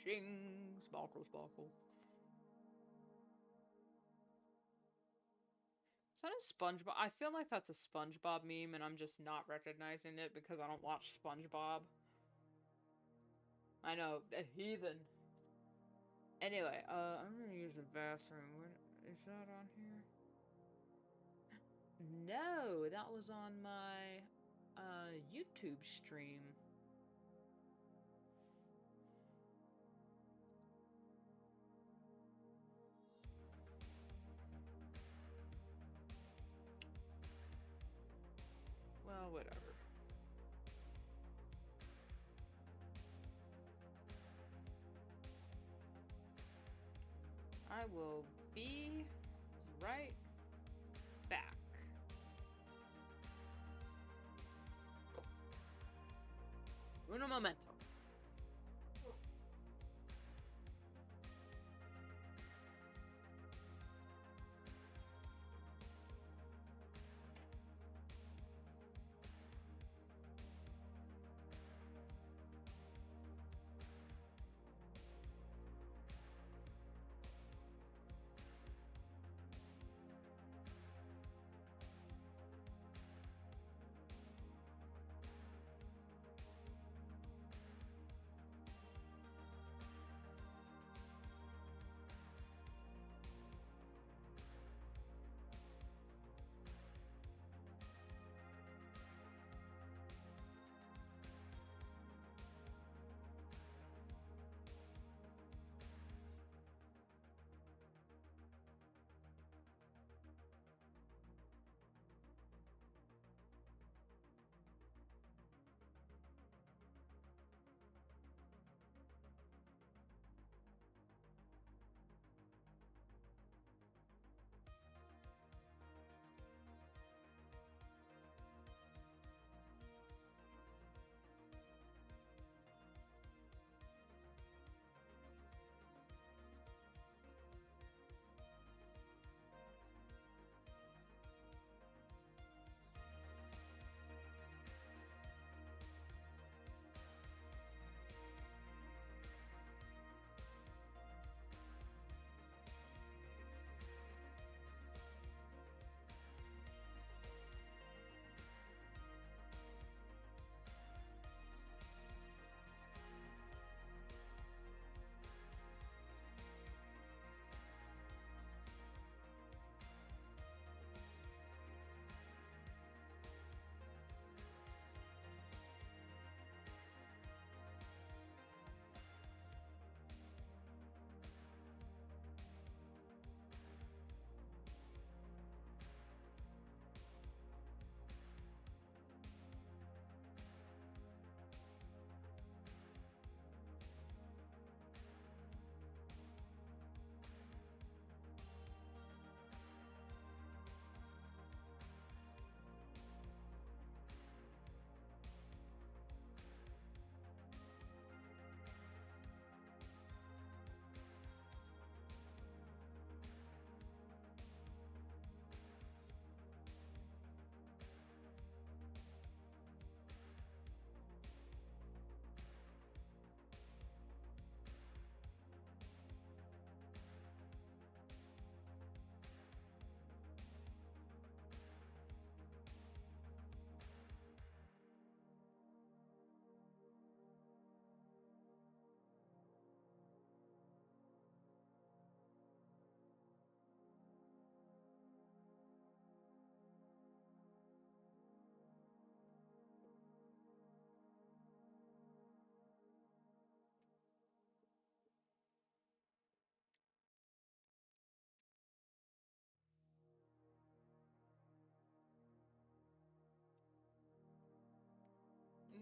Shing! Sparkle, sparkle. Is that a SpongeBob? I feel like that's a SpongeBob meme, and I'm just not recognizing it because I don't watch SpongeBob. I know, a heathen. Anyway, I'm gonna use the bathroom. What, is that on here? No, that was on my, YouTube stream. Well, whatever. I will be right back. Uno momento.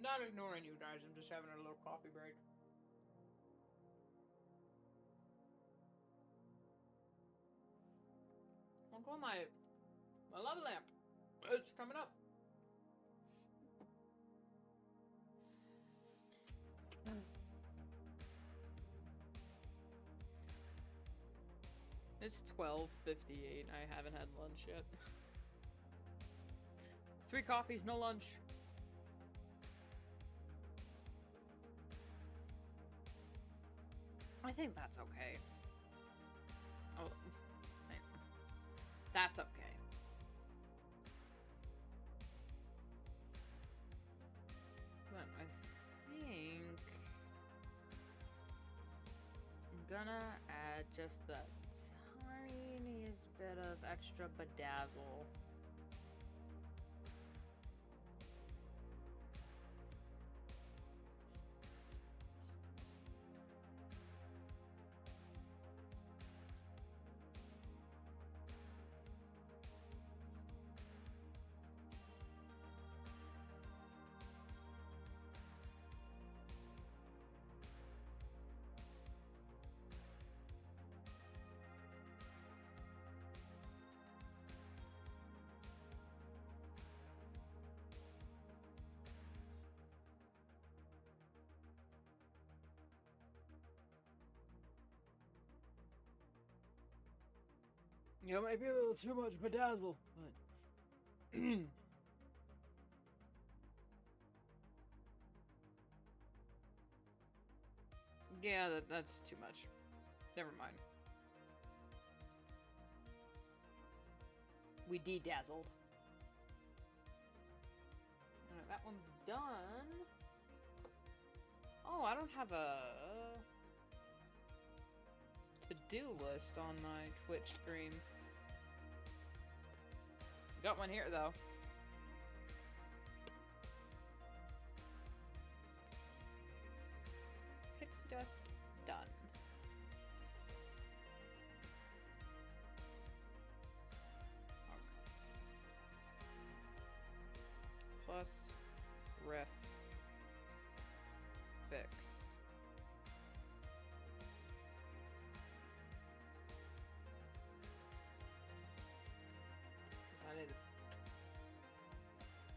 not ignoring you guys. I'm just having a little coffee break. I'll call my lava lamp. It's coming up. It's 12:58. I haven't had lunch yet. 3 coffees, no lunch. I think that's okay. Oh, that's okay. But I think I'm gonna add just the tiniest bit of extra bedazzle. You know, it might be a little too much bedazzle, but yeah, that's too much. Never mind. We de-dazzled. Alright, that one's done. Oh, I don't have a to-do list on my Twitch stream. Got one here, though. Pixie dust done. Okay. Plus ref fix. I need to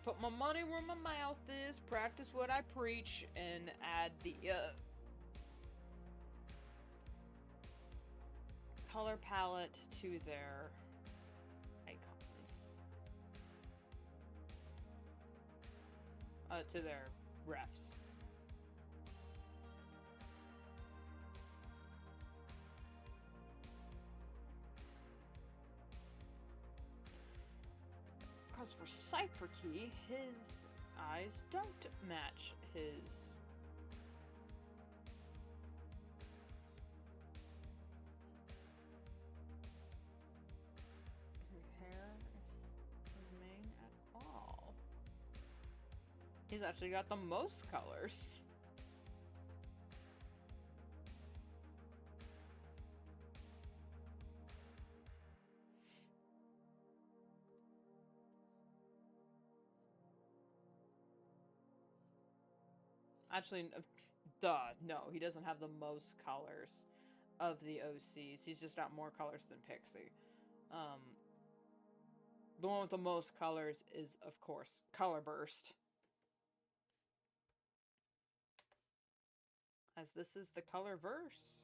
put my money where my mouth is, practice what I preach, and add the color palette to their icons. To their refs. Because for Cypher Key, his eyes don't match his hair is main at all. He's actually got the most colors. Actually, duh, no, he doesn't have the most colors of the OCs. He's just got more colors than Pixie. The one with the most colors is, of course, Color Burst. As this is the color verse.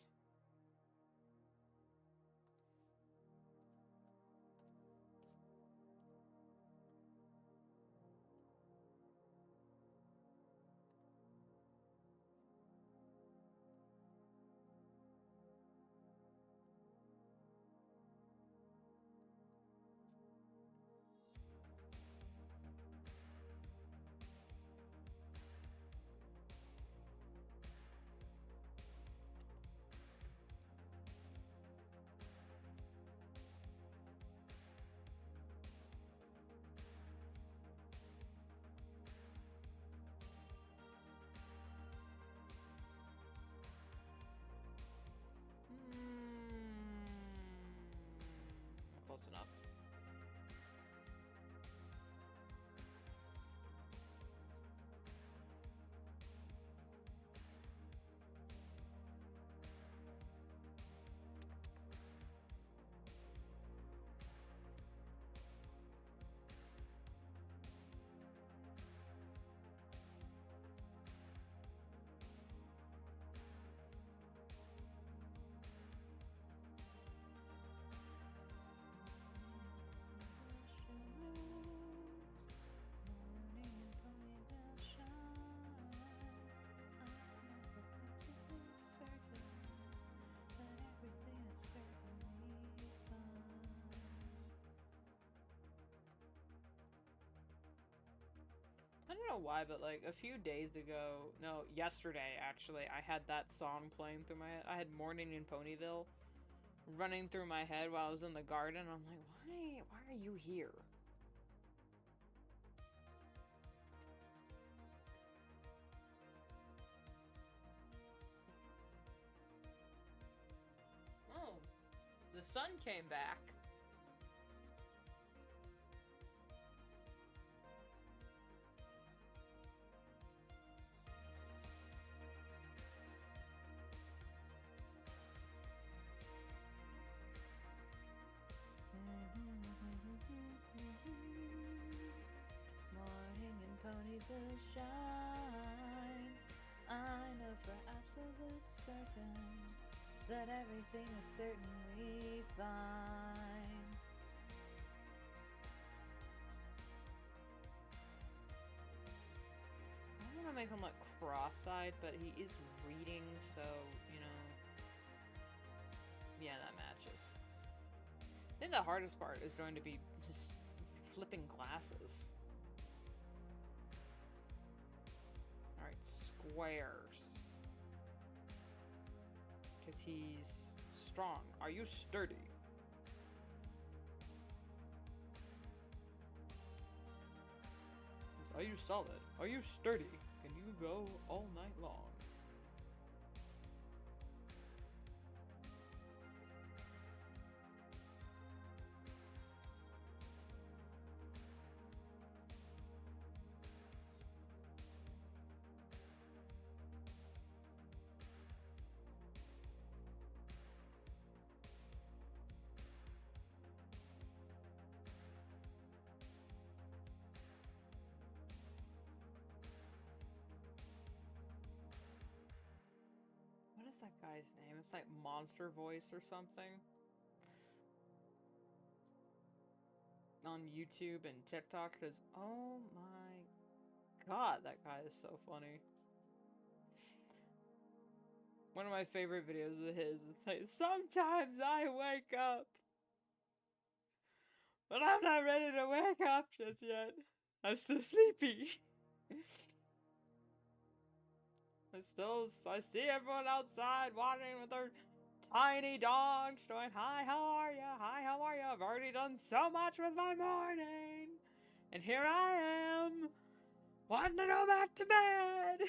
know why, but like a few days ago, no, yesterday actually, I had that song playing through my head. I had Morning in Ponyville running through my head while I was in the garden. I'm like, why are you here? Oh, the sun came back. Morning in Ponyville shines. I know for absolute certain that everything is certainly fine. I don't want to make him look cross-eyed, but he is reading, so, you know. Yeah, that matches. I think the hardest part is going to be just flipping glasses. Alright, squares. Because he's strong. Are you sturdy? Are you solid? Are you sturdy? Can you go all night long? What is that guy's name? It's like Monster Voice or something. On YouTube and TikTok, because oh my god, that guy is so funny. One of my favorite videos of his, it's like, sometimes I wake up, but I'm not ready to wake up just yet. I'm still sleepy. I see everyone outside walking with their tiny dogs going, hi, how are ya? Hi, how are ya? I've already done so much with my morning. And here I am, wanting to go back to bed.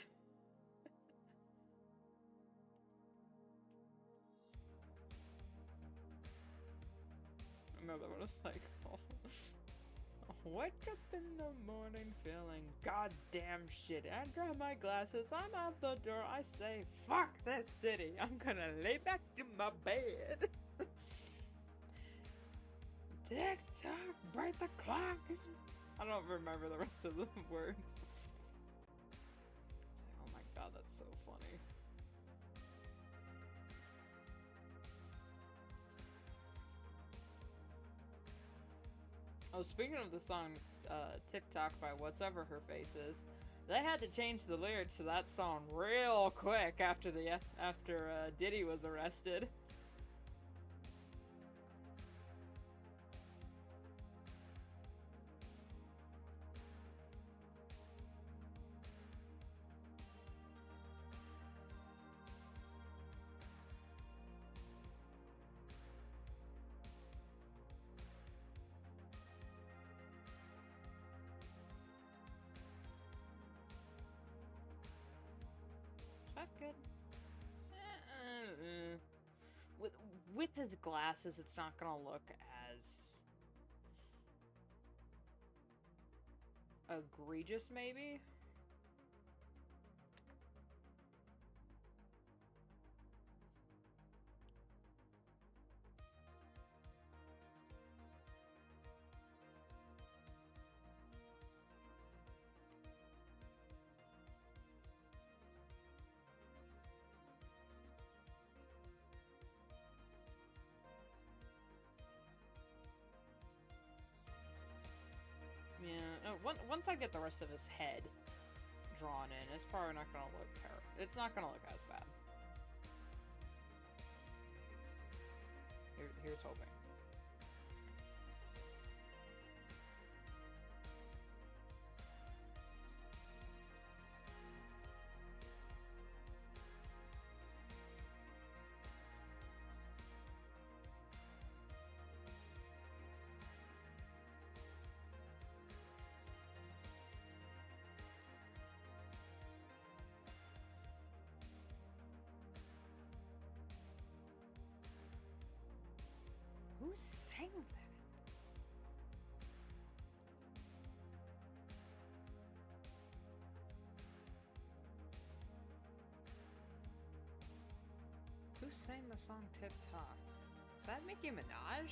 Another one is like, oh. Wake up in the morning feeling goddamn shitty. I grab my glasses, I'm out the door, I say, fuck this city. I'm gonna lay back in my bed. Tick tock, break the clock. I don't remember the rest of the words. It's like, oh my god, that's so funny. Oh, speaking of the song TikTok by Whatever Her Face Is, they had to change the lyrics to that song real quick after Diddy was arrested. That's good. With his glasses, it's not gonna look as egregious, maybe? Yeah, once I get the rest of his head drawn in, it's probably not gonna look terrible. It's not gonna look as bad. Here's hoping. sang the song Tip Top? Is that Nicki Minaj?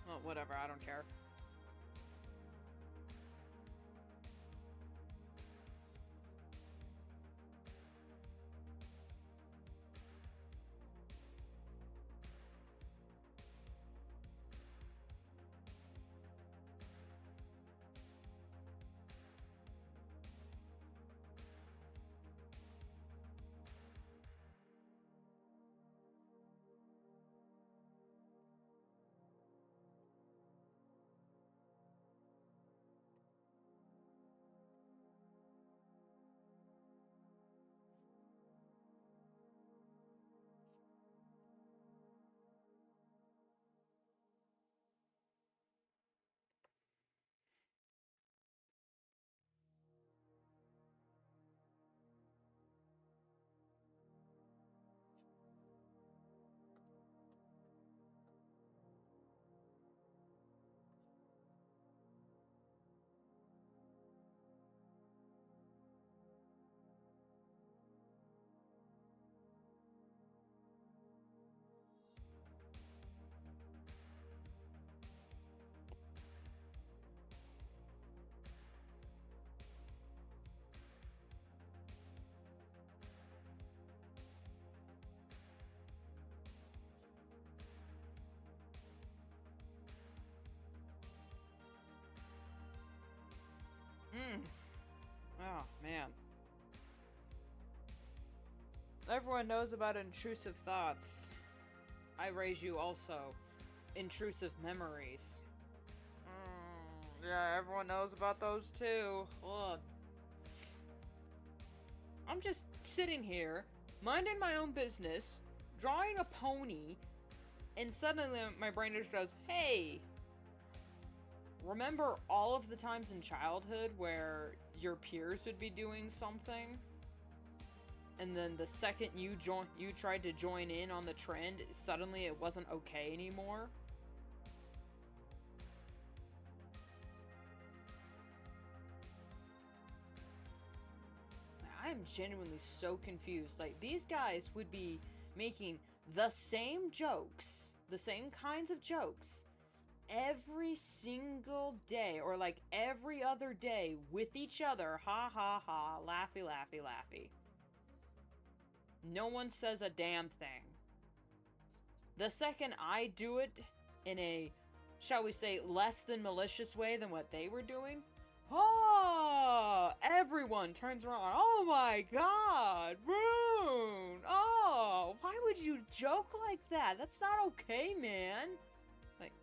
Well, whatever, I don't care. Oh, man. Everyone knows about intrusive thoughts. I raise you also. Intrusive memories. Yeah, everyone knows about those too. Ugh. I'm just sitting here, minding my own business, drawing a pony, and suddenly my brain just goes, hey, remember all of the times in childhood where your peers would be doing something? And then the second you tried to join in on the trend, suddenly it wasn't okay anymore? I'm genuinely so confused. Like, these guys would be making the same jokes, the same kinds of jokes, every single day, or like every other day with each other. Ha ha ha, laughy laughy laughy. No one says a damn thing. The second I do it in a, shall we say, less than malicious way than what they were doing, oh, everyone turns around. Oh my god, Rune! Oh, why would you joke like that? That's not okay, man. Like,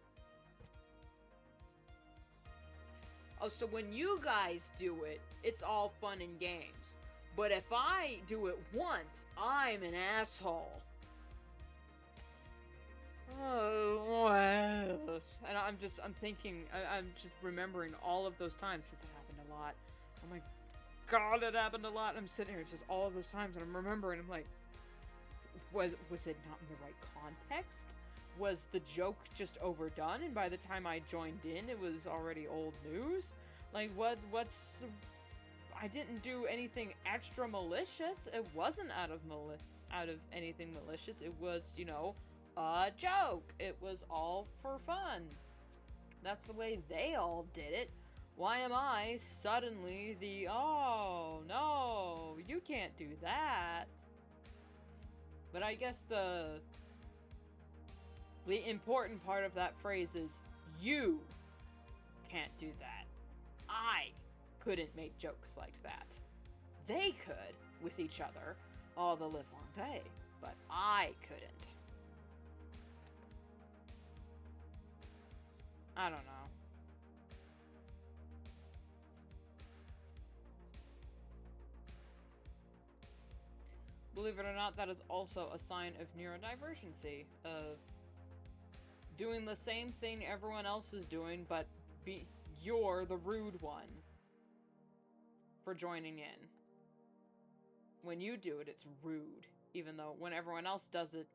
oh, so when you guys do it, it's all fun and games. But if I do it once, I'm an asshole. Oh, and I'm just remembering all of those times, because it happened a lot. Oh my god, it happened a lot. And I'm sitting here, just all of those times, and I'm remembering, I'm like, was it not in the right context? Was the joke just overdone, and by the time I joined in, it was already old news? Like, what's... I didn't do anything extra malicious. It wasn't out of anything malicious. It was, you know, a joke. It was all for fun. That's the way they all did it. Why am I suddenly the, oh, no, you can't do that? But I guess the important part of that phrase is, you can't do that. I couldn't make jokes like that. They could, with each other, all the livelong day, but I couldn't. I don't know. Believe it or not, that is also a sign of neurodivergency, of doing the same thing everyone else is doing, but you're the rude one for joining in. When you do it, it's rude. Even though when everyone else does it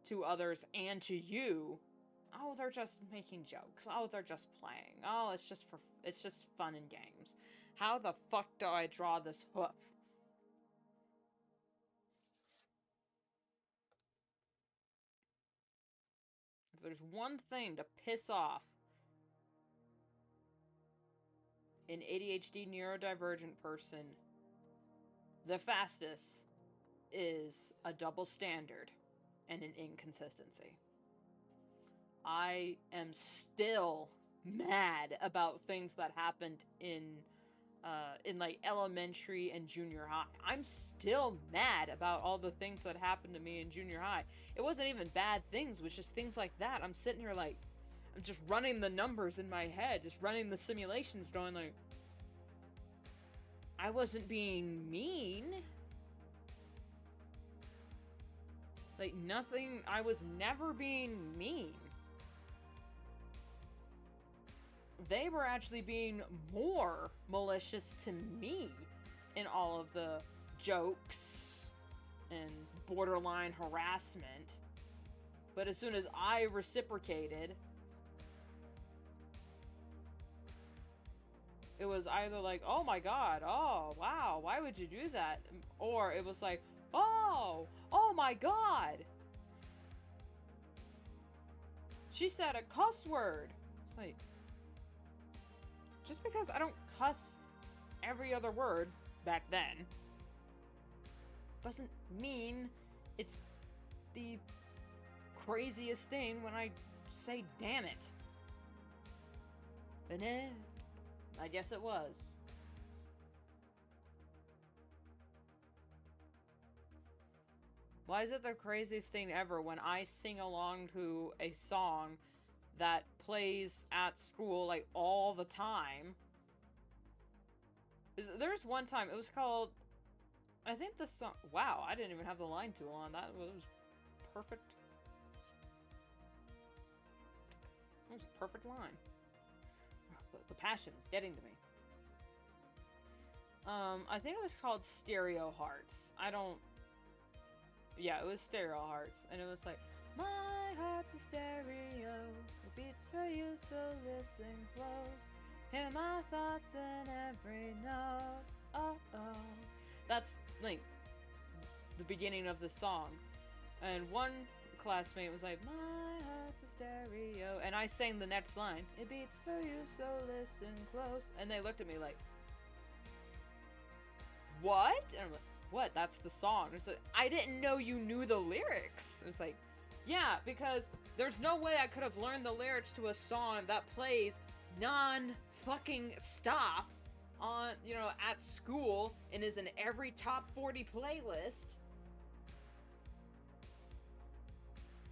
to others and to you, oh, they're just making jokes. Oh, they're just playing. Oh, it's just fun and games. How the fuck do I draw this hoof? If there's one thing to piss off an ADHD neurodivergent person the fastest, is a double standard and an inconsistency. I am still mad about things that happened in like elementary and junior high. I'm still mad about all the things that happened to me in junior high. It wasn't even bad things, it was just things like that. I'm sitting here like, I'm just running the numbers in my head, just running the simulations, going like, I wasn't being mean. Like, nothing, I was never being mean. They were actually being more malicious to me in all of the jokes and borderline harassment. But as soon as I reciprocated, it was either like, oh my god, oh wow, why would you do that? Or it was like, oh my god, she said a cuss word. It's like, just because I don't cuss every other word back then doesn't mean it's the craziest thing when I say damn it. But no, I guess it was. Why is it the craziest thing ever when I sing along to a song that plays at school like all the time? There's one time, it was called, I think the song, wow, I didn't even have the line too long. That was perfect. It was a perfect line. The passion's getting to me. I think it was called Stereo Hearts. Yeah, it was Stereo Hearts. And it was like, my heart's a stereo, it beats for you, so listen close. Hear my thoughts in every note. Oh, oh. That's, like, the beginning of the song. And one classmate was like, my heart's a stereo. And I sang the next line, it beats for you, so listen close. And they looked at me like, what? And I'm like, what? That's the song. It's like, I didn't know you knew the lyrics. It's like, yeah, because there's no way I could have learned the lyrics to a song that plays non-fucking stop on, you know, at school and is in every top 40 playlist.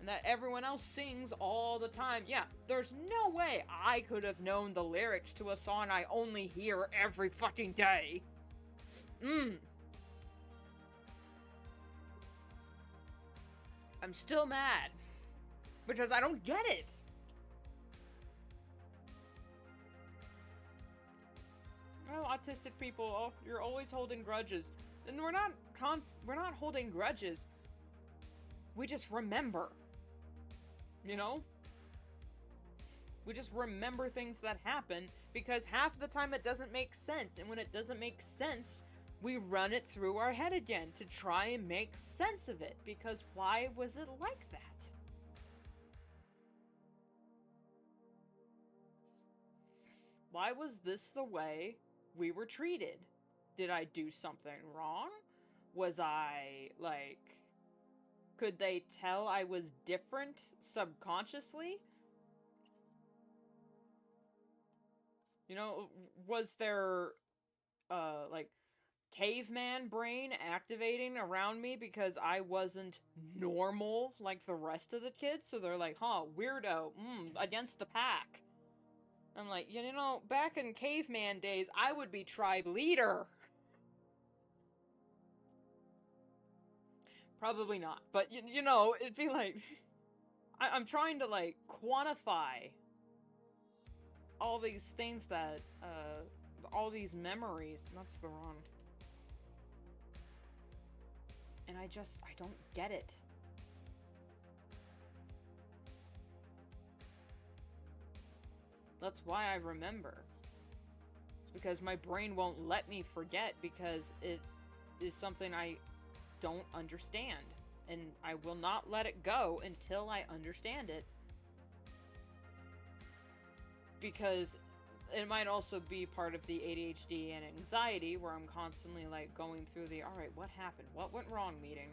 And that everyone else sings all the time. Yeah, there's no way I could have known the lyrics to a song I only hear every fucking day. I'm still mad. Because I don't get it. Oh, autistic people, oh, you're always holding grudges. And we're not holding grudges. We just remember. You know? We just remember things that happen because half the time it doesn't make sense. And when it doesn't make sense, we run it through our head again to try and make sense of it. Because why was it like that? Why was this the way we were treated? Did I do something wrong? Was I, like... Could they tell I was different subconsciously? You know, was there, like, caveman brain activating around me because I wasn't normal like the rest of the kids? So they're like, huh, weirdo, against the pack. I'm like, you know, back in caveman days, I would be tribe leader. Probably not, but you know, it'd be like, I'm trying to like quantify all these things that, all these memories. That's the wrong. And I don't get it. That's why I remember. It's because my brain won't let me forget because it is something I don't understand. And I will not let it go until I understand it. Because it might also be part of the ADHD and anxiety where I'm constantly like going through the, alright, what happened? What went wrong meeting?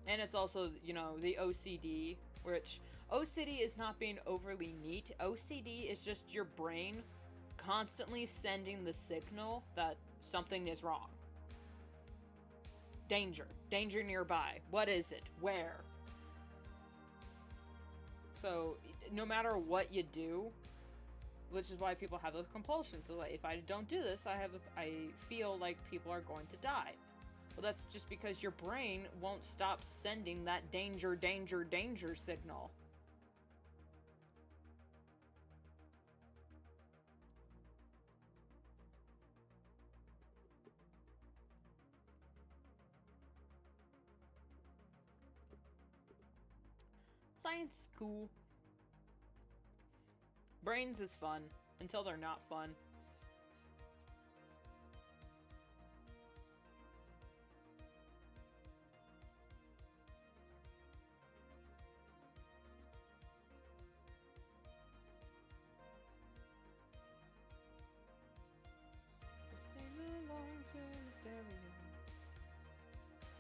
And it's also, you know, the OCD, which OCD is not being overly neat. OCD is just your brain constantly sending the signal that something is wrong. Danger. Danger nearby. What is it? Where? So, no matter what you do, which is why people have those compulsions. So, like, if I don't do this, I feel like people are going to die. Well, that's just because your brain won't stop sending that danger, danger, danger signal. Science is cool. Brains is fun until they're not fun.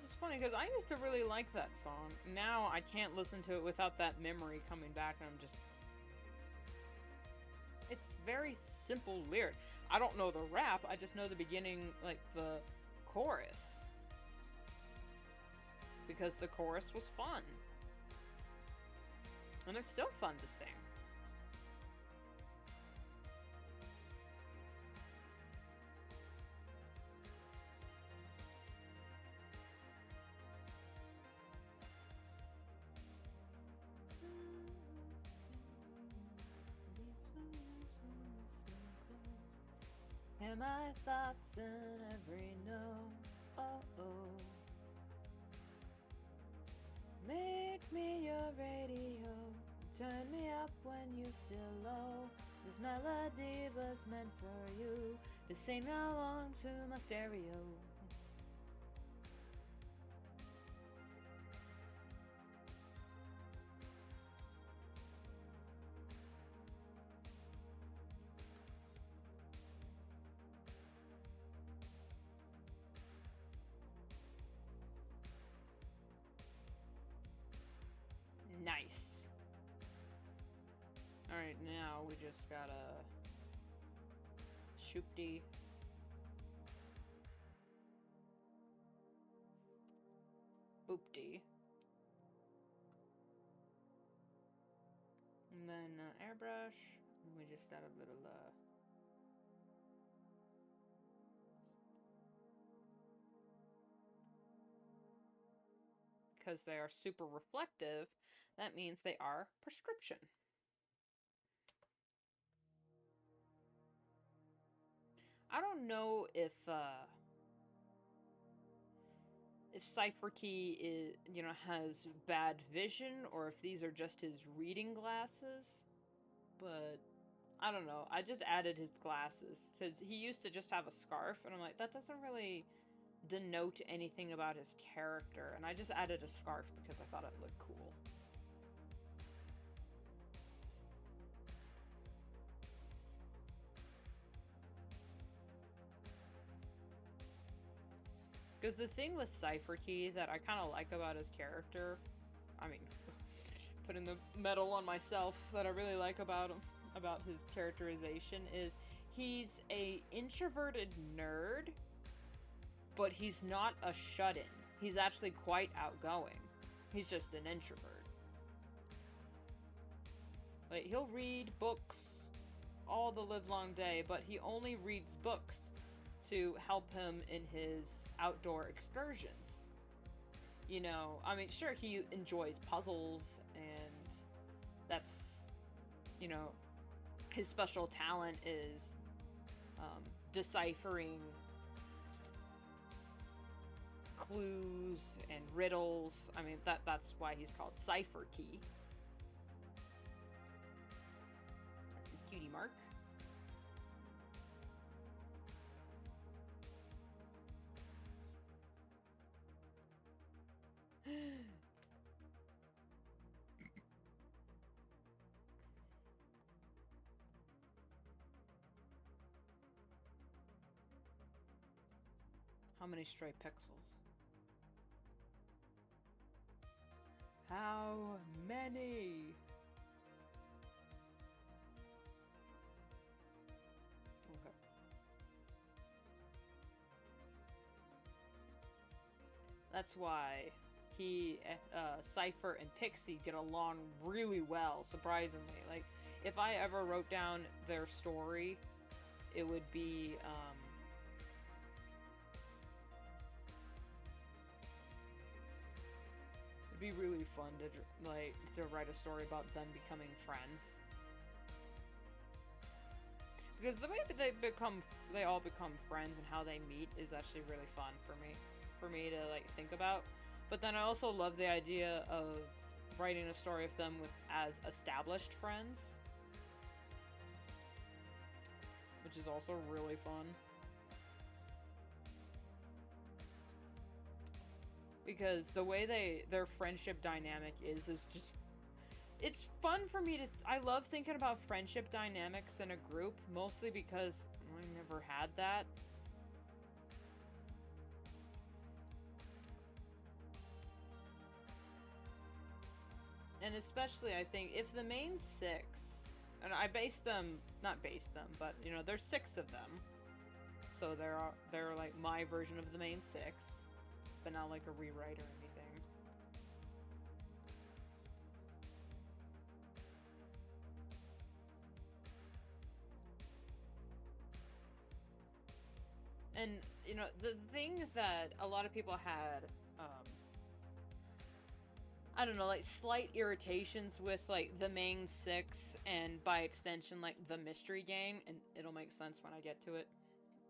It's funny because I used to really like that song. Now I can't listen to it without that memory coming back, and I'm just... It's very simple lyric. I don't know the rap, I just know the beginning, like the chorus. Because the chorus was fun. And it's still fun to sing. Hear my thoughts in every note. Oh, oh. Make me your radio. Turn me up when you feel low. This melody was meant for you to sing along to my stereo. Nice. Alright, now we just gotta... Shoopty. Boopty. And then airbrush. And we just got a little, because they are super reflective, that means they are prescription. I don't know if CipherKey is, you know, has bad vision or if these are just his reading glasses, but I don't know. I just added his glasses because he used to just have a scarf, and I'm like, that doesn't really denote anything about his character, and I just added a scarf because I thought it looked cool. Because the thing with CipherKey that I kind of like about his character, I mean, putting the medal on myself, that I really like about him, about his characterization, is he's a introverted nerd, but he's not a shut-in. He's actually quite outgoing. He's just an introvert. Like, he'll read books all the livelong day, but he only reads books to help him in his outdoor excursions. You know, I mean, sure, he enjoys puzzles, and that's, you know, his special talent is deciphering clues and riddles. I mean, that's why he's called CipherKey. How many stray pixels? How many? Okay. That's why Cypher and Pixie get along really well, surprisingly. Like, if I ever wrote down their story, it would be, it'd be really fun to write a story about them becoming friends. Because the way they all become friends and how they meet is actually really fun for me to, like, think about. But then I also love the idea of writing a story of them as established friends, which is also really fun. Because the way their friendship dynamic is just, it's fun for me to, I love thinking about friendship dynamics in a group, mostly because I never had that. And especially, I think, if the main six, and I not based them, but, you know, there's 6 of them. So they're like my version of the main 6, but not like a rewrite or anything. And, you know, the thing that a lot of people had, I don't know, like, slight irritations with, like, the main 6, and by extension, like, the mystery game, and it'll make sense when I get to it.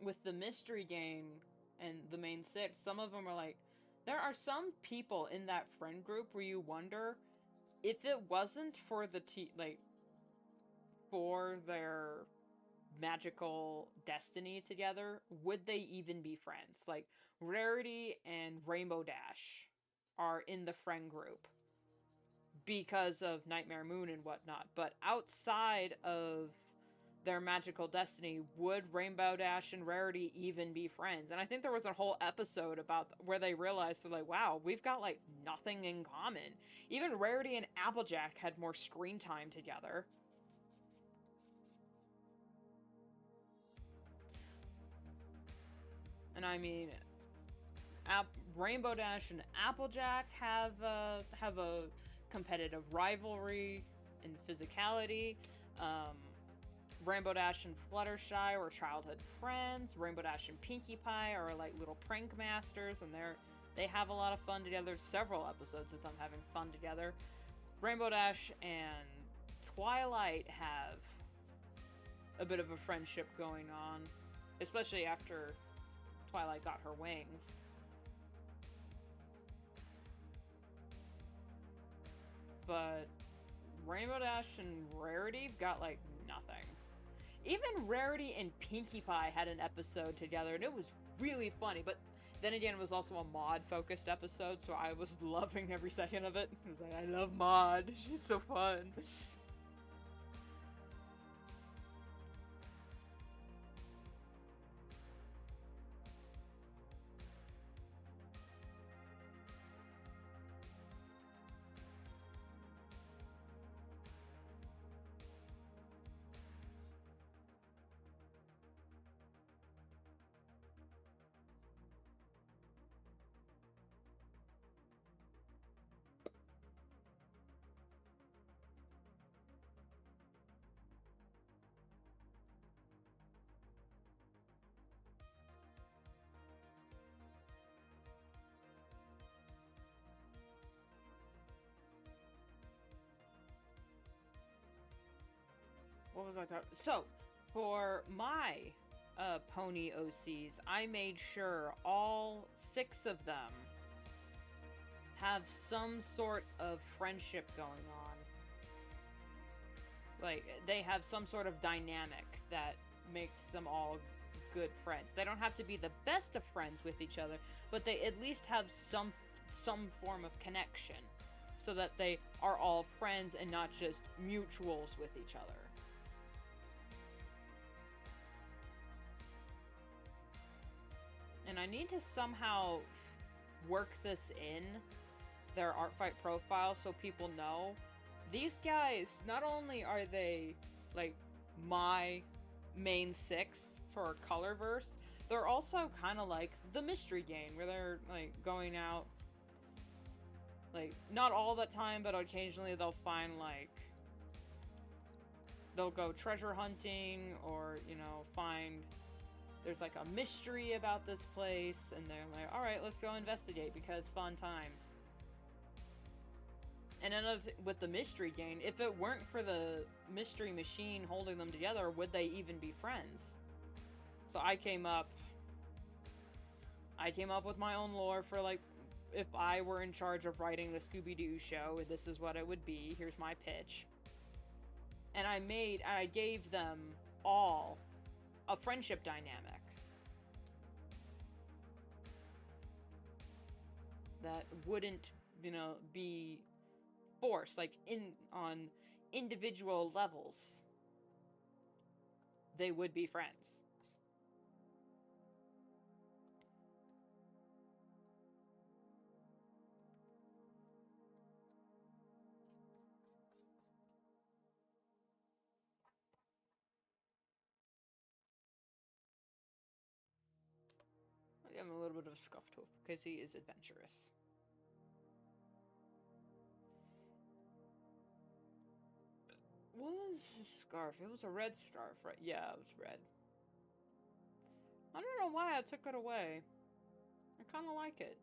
With the mystery game and the main 6, some of them are like, there are some people in that friend group where you wonder if it wasn't for for their magical destiny together, would they even be friends? Like, Rarity and Rainbow Dash are in the friend group because of Nightmare Moon and whatnot, but outside of their magical destiny, would Rainbow Dash and Rarity even be friends? And I think there was a whole episode about where they realized, they're like, wow, we've got, like, nothing in common. Even Rarity and Applejack had more screen time together. And I mean, Rainbow Dash and Applejack have a competitive rivalry in physicality. Rainbow Dash and Fluttershy were childhood friends. Rainbow Dash and Pinkie Pie are like little prank masters, and they have a lot of fun together. Several episodes of them having fun together. Rainbow Dash and Twilight have a bit of a friendship going on, especially after Twilight got her wings. But Rainbow Dash and Rarity got, like, nothing. Even Rarity and Pinkie Pie had an episode together, and it was really funny, but then again, it was also a Maud-focused episode, so I was loving every second of it. I was like, I love Maud. She's so fun. What was I talking? So, for my pony OCs, I made sure all 6 of them have some sort of friendship going on. Like, they have some sort of dynamic that makes them all good friends. They don't have to be the best of friends with each other, but they at least have some form of connection, so that they are all friends and not just mutuals with each other. and I need to somehow work this in their Artfight profile so people know. These guys, not only are they, like, my main 6 for Colorverse, they're also kind of like the Mystery Gang, where they're, like, going out, like, not all the time, but occasionally they'll find, like, they'll go treasure hunting, or, you know, find there's like a mystery about this place, and they're like, alright, let's go investigate because fun times. And another with the Mystery Gang, if it weren't for the mystery machine holding them together, would they even be friends? So I came up with my own lore for, like, if I were in charge of writing the Scooby-Doo show, this is what it would be. Here's my pitch. And I gave them all a friendship dynamic that wouldn't, you know, be forced, like, on individual levels. They would be friends. I give him a little bit of a scuff to him because he is adventurous. What was his scarf? It was a red scarf, right? Yeah, it was red. I don't know why I took it away. I kind of like it.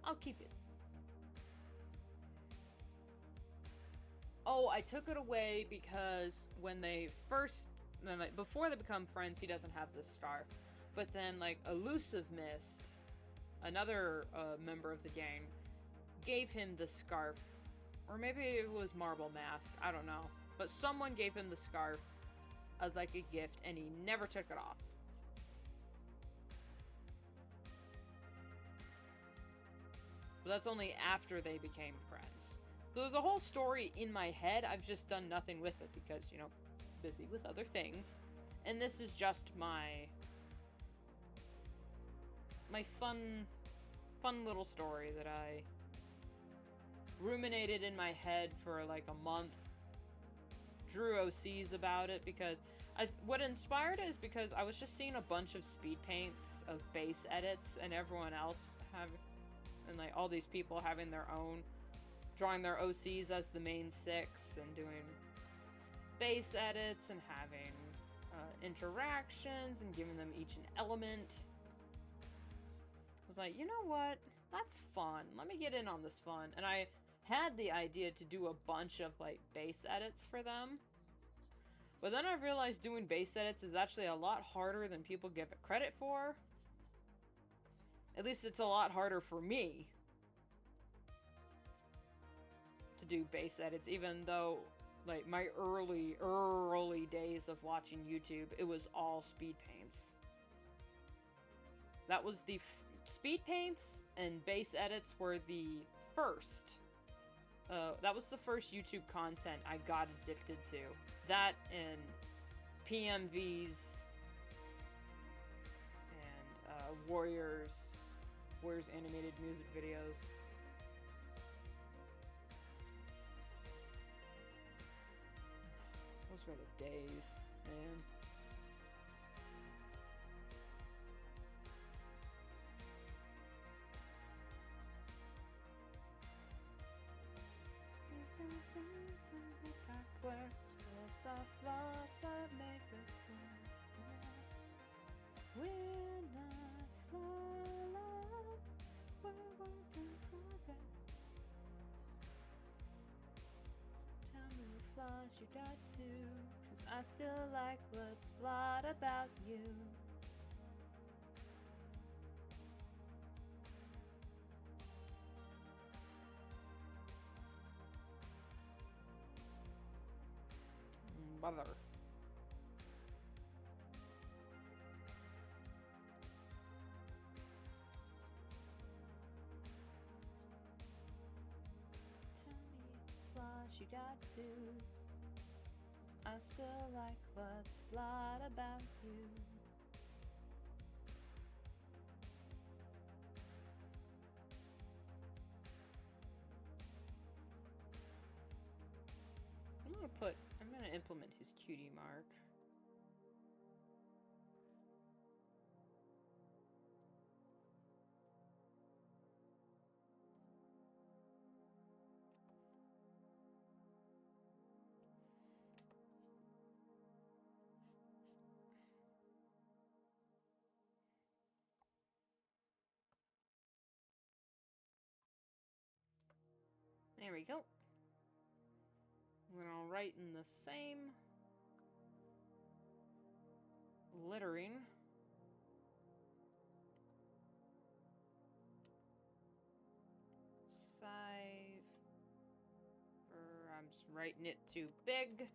I'll keep it. Oh, I took it away because when they first, like, before they become friends, he doesn't have this scarf. But then, like, Elusive Mist, another member of the gang, gave him the scarf. Or maybe it was Marble Mast, I don't know. But someone gave him the scarf as, like, a gift, and he never took it off. But that's only after they became friends. So there's a whole story in my head, I've just done nothing with it because, you know, busy with other things. And this is just my fun little story that I ruminated in my head for like a month. Drew OCs about it because what inspired it is because I was just seeing a bunch of speed paints of base edits and everyone else and like all these people having their own, drawing their OCs as the main 6 and doing base edits and having interactions and giving them each an element. I was like, you know what? That's fun. Let me get in on this fun. And I had the idea to do a bunch of like base edits for them. But then I realized doing base edits is actually a lot harder than people give it credit for. At least it's a lot harder for me to do base edits, even though, like, my early days of watching YouTube, it was all speed paints. That was the speed paints and base edits were the first. That was the first YouTube content I got addicted to. That and PMVs and Warriors animated music videos. Those were the days, man. We're not flawless, we're work in progress. So tell me what flaws you got too, 'cause I still like what's flawed about you. Brother. Tell me what flaws you got too, 'cause I still like What's flawed about you? I'm gonna implement his cutie mark. There we go. I'm gonna write in the same lettering. I'm just writing it too big.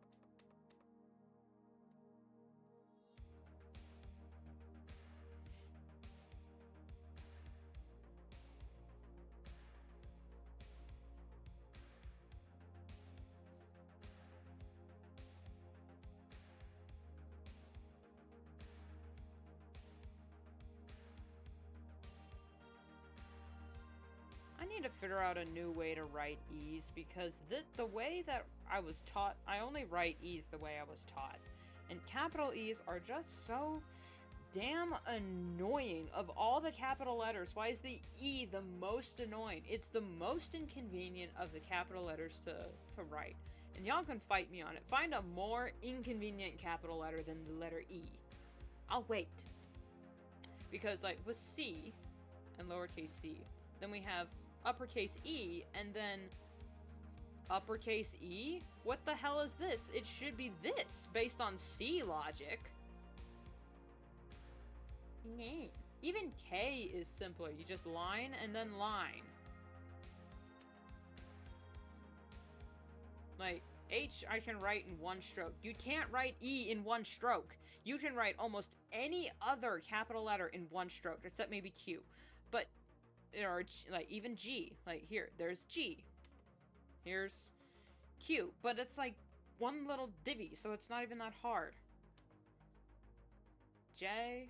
I need to figure out a new way to write E's because the way that I was taught, I only write E's the way I was taught. And capital E's are just so damn annoying. Of all the capital letters, why is the E the most annoying? It's the most inconvenient of the capital letters to write. And y'all can fight me on it. Find a more inconvenient capital letter than the letter E. I'll wait. Because, like, with C and lowercase c, then we have uppercase E, and then uppercase E? What the hell is this? It should be this, based on C logic. Nah. Even K is simpler. You just line and then line. Like, H I can write in one stroke. You can't write E in one stroke. You can write almost any other capital letter in one stroke, except maybe Q. But, or, like, even G. Like, here, there's G. Here's Q. But it's like one little divvy, so it's not even that hard. J.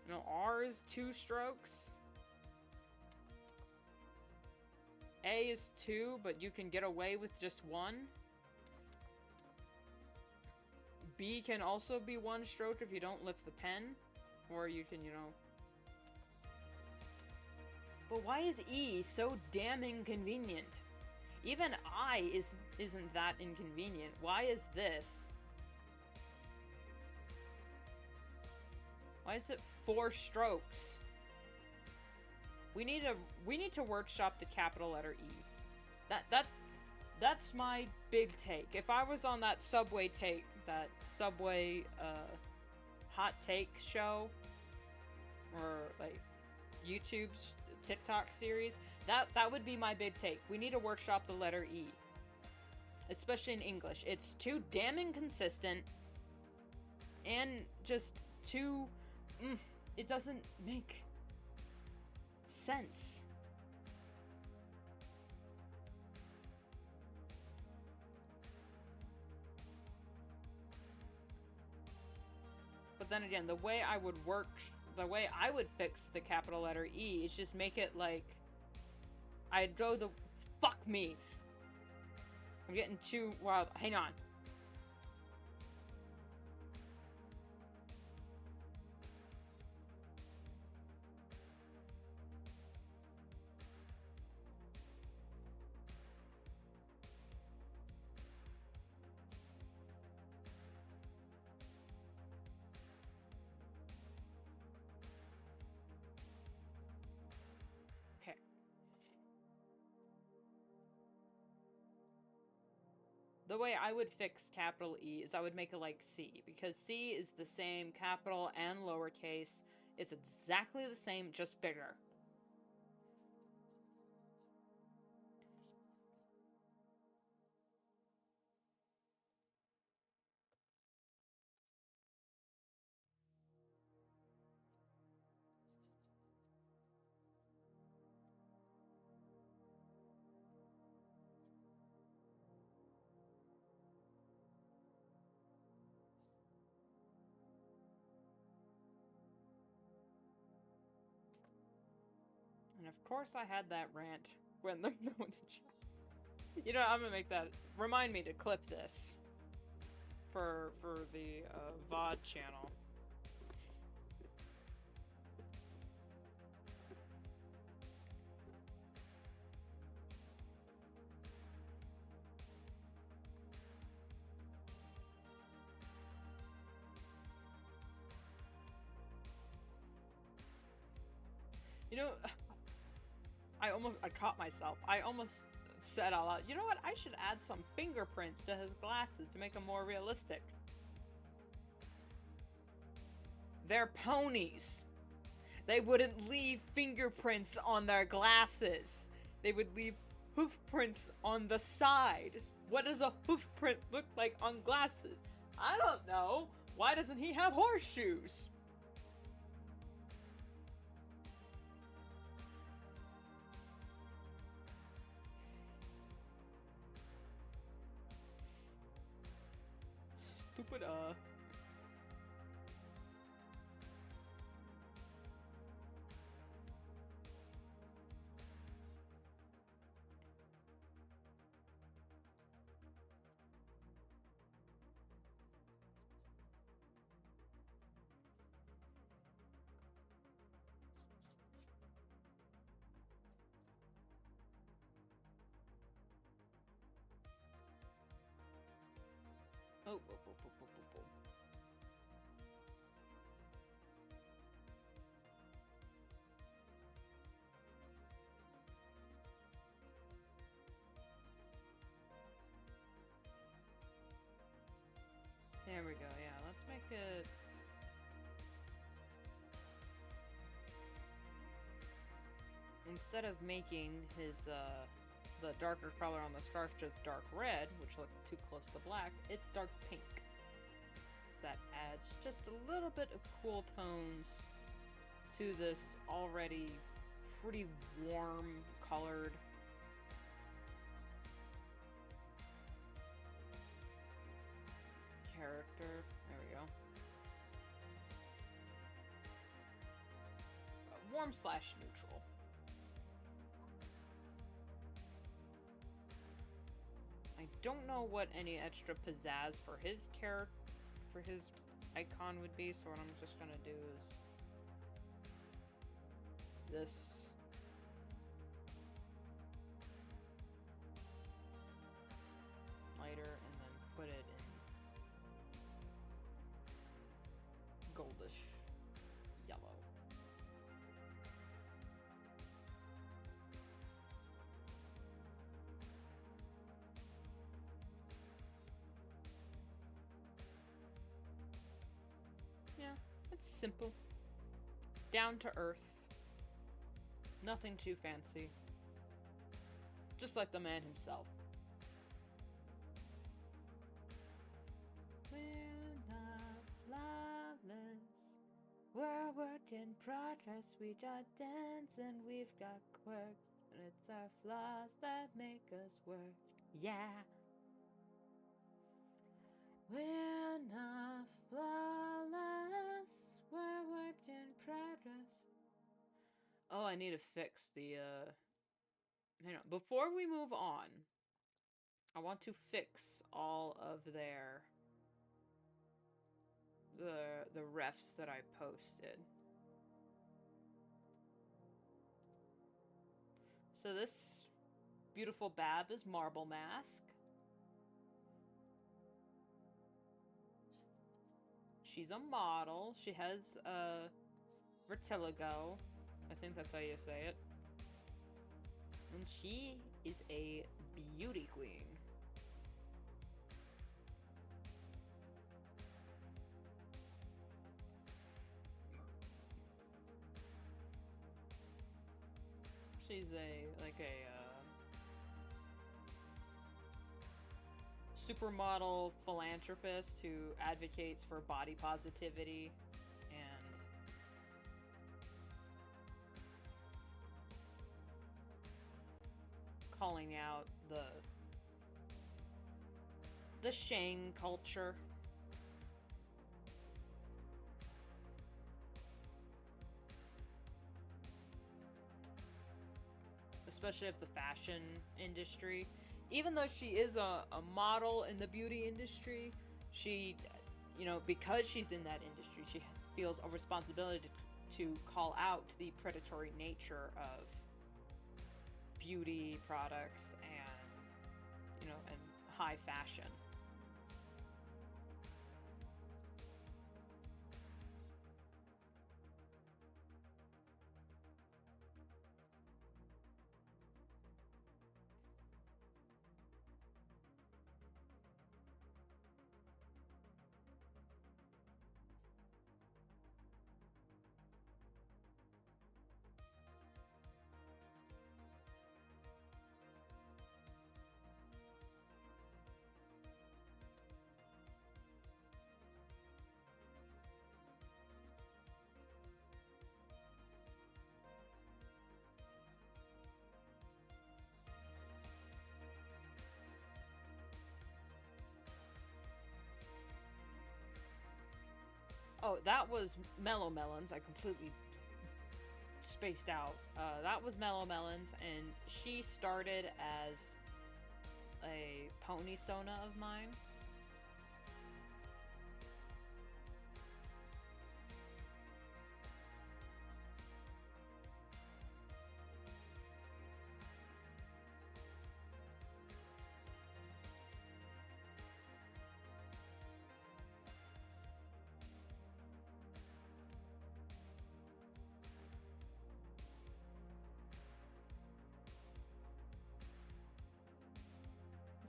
You know, R is 2 strokes. A is 2, but you can get away with just 1. B can also be 1 stroke if you don't lift the pen. Or you can, you know... But why is E so damn inconvenient? Even I isn't that inconvenient. Why is this? Why is it 4 strokes? We need to workshop the capital letter E. That's my big take. If I was on that Subway hot take show, or like YouTube's TikTok series, that would be my big take. We need to workshop the letter E. Especially in English. It's too damn inconsistent and just too it doesn't make sense. But then again, the way I would fix the capital letter E is just make it like, I'd go the, fuck me. I'm getting too wild. Hang on. The way I would fix capital E is I would make it like C, because C is the same capital and lowercase. It's exactly the same, just bigger. And of course I had that rant when the You know, I'm gonna make that remind me to clip this for the VOD channel. You know, I caught myself. I almost said out loud, you know what? I should add some fingerprints to his glasses to make them more realistic. They're ponies. They wouldn't leave fingerprints on their glasses. They would leave hoof prints on the sides. What does a hoof print look like on glasses? I don't know. Why doesn't he have horseshoes? Stupid, Oh. There we go, yeah, let's make it... Instead of making his, the darker color on the scarf just dark red, which looked too close to black, it's dark pink. So that adds just a little bit of cool tones to this already pretty warm colored character. There we go. Warm / neutral. I don't know what any extra pizzazz for his icon would be, so what I'm just gonna do is this. Lighter, and then put it in goldish yellow. Yeah, it's simple. Down to earth. Nothing too fancy. Just like the man himself. We're not flawless. We're a work in progress. We got dents and we've got quirks. And it's our flaws that make us work. Yeah. We're not flawless. We're a work in progress. Oh, I need to fix the, hang on. Before we move on, I want to fix all of the refs that I posted. So this beautiful Bab is Marble Mask. She's a model. She has vertigo. I think that's how you say it. And she is a beauty queen. She's a supermodel philanthropist who advocates for body positivity and calling out the shame culture. especially of the fashion industry. Even though she is a model in the beauty industry, she, you know, because she's in that industry, she feels a responsibility to call out the predatory nature of beauty products and, you know, and high fashion. Oh, that was Mellow Melons. I completely spaced out. That was Mellow Melons, and she started as a pony Sona of mine.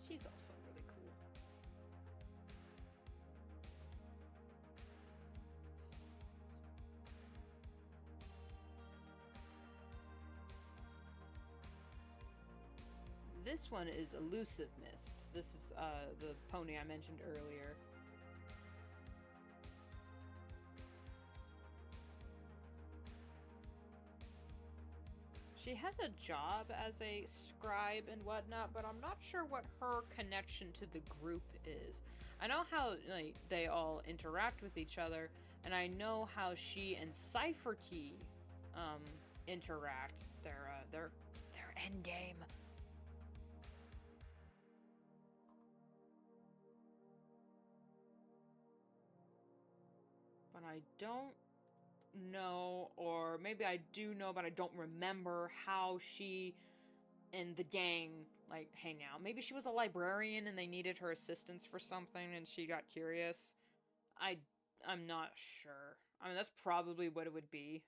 She's also really cool. This one is Elusive Mist. This is the pony I mentioned earlier. She has a job as a scribe and whatnot, but I'm not sure what her connection to the group is. I know how like they all interact with each other, and I know how she and Cypher Key interact. Their end game. But I don't know, or maybe I do know, but I don't remember how she and the gang like hang out. Maybe she was a librarian and they needed her assistance for something and she got curious. I'm not sure. I mean, that's probably what it would be.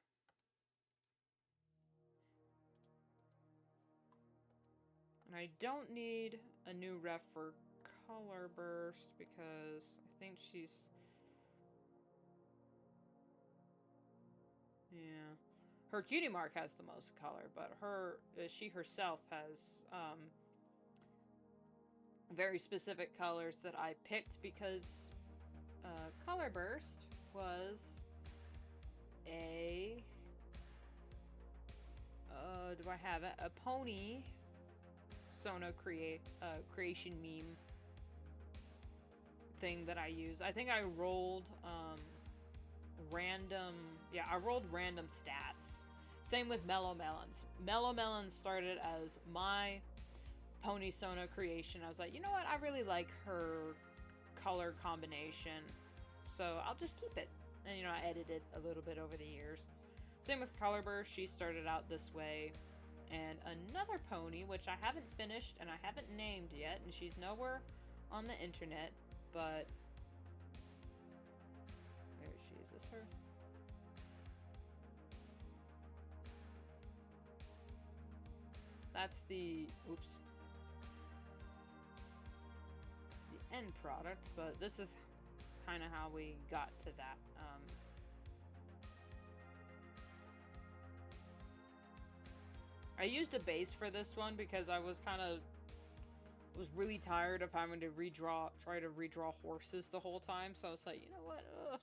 And I don't need a new ref for Color Burst because I think she's... Yeah. Her cutie mark has the most color, but she herself has very specific colors that I picked because Color Burst was a... do I have it? A pony Sona creation meme thing that I use. I think I rolled random... Yeah, I rolled random stats. Same with Mellow Melons. Mellow Melons started as my pony Sona creation. I was like, you know what? I really like her color combination, so I'll just keep it. And, you know, I edited a little bit over the years. Same with Color Burst. She started out this way. And another pony, which I haven't finished and I haven't named yet, and she's nowhere on the internet, but... Where is she? Is this her? That's the... Oops. The end product, but this is kind of how we got to that. I used a base for this one because I was really tired of having to try to redraw horses the whole time, so I was like, you know what, ugh.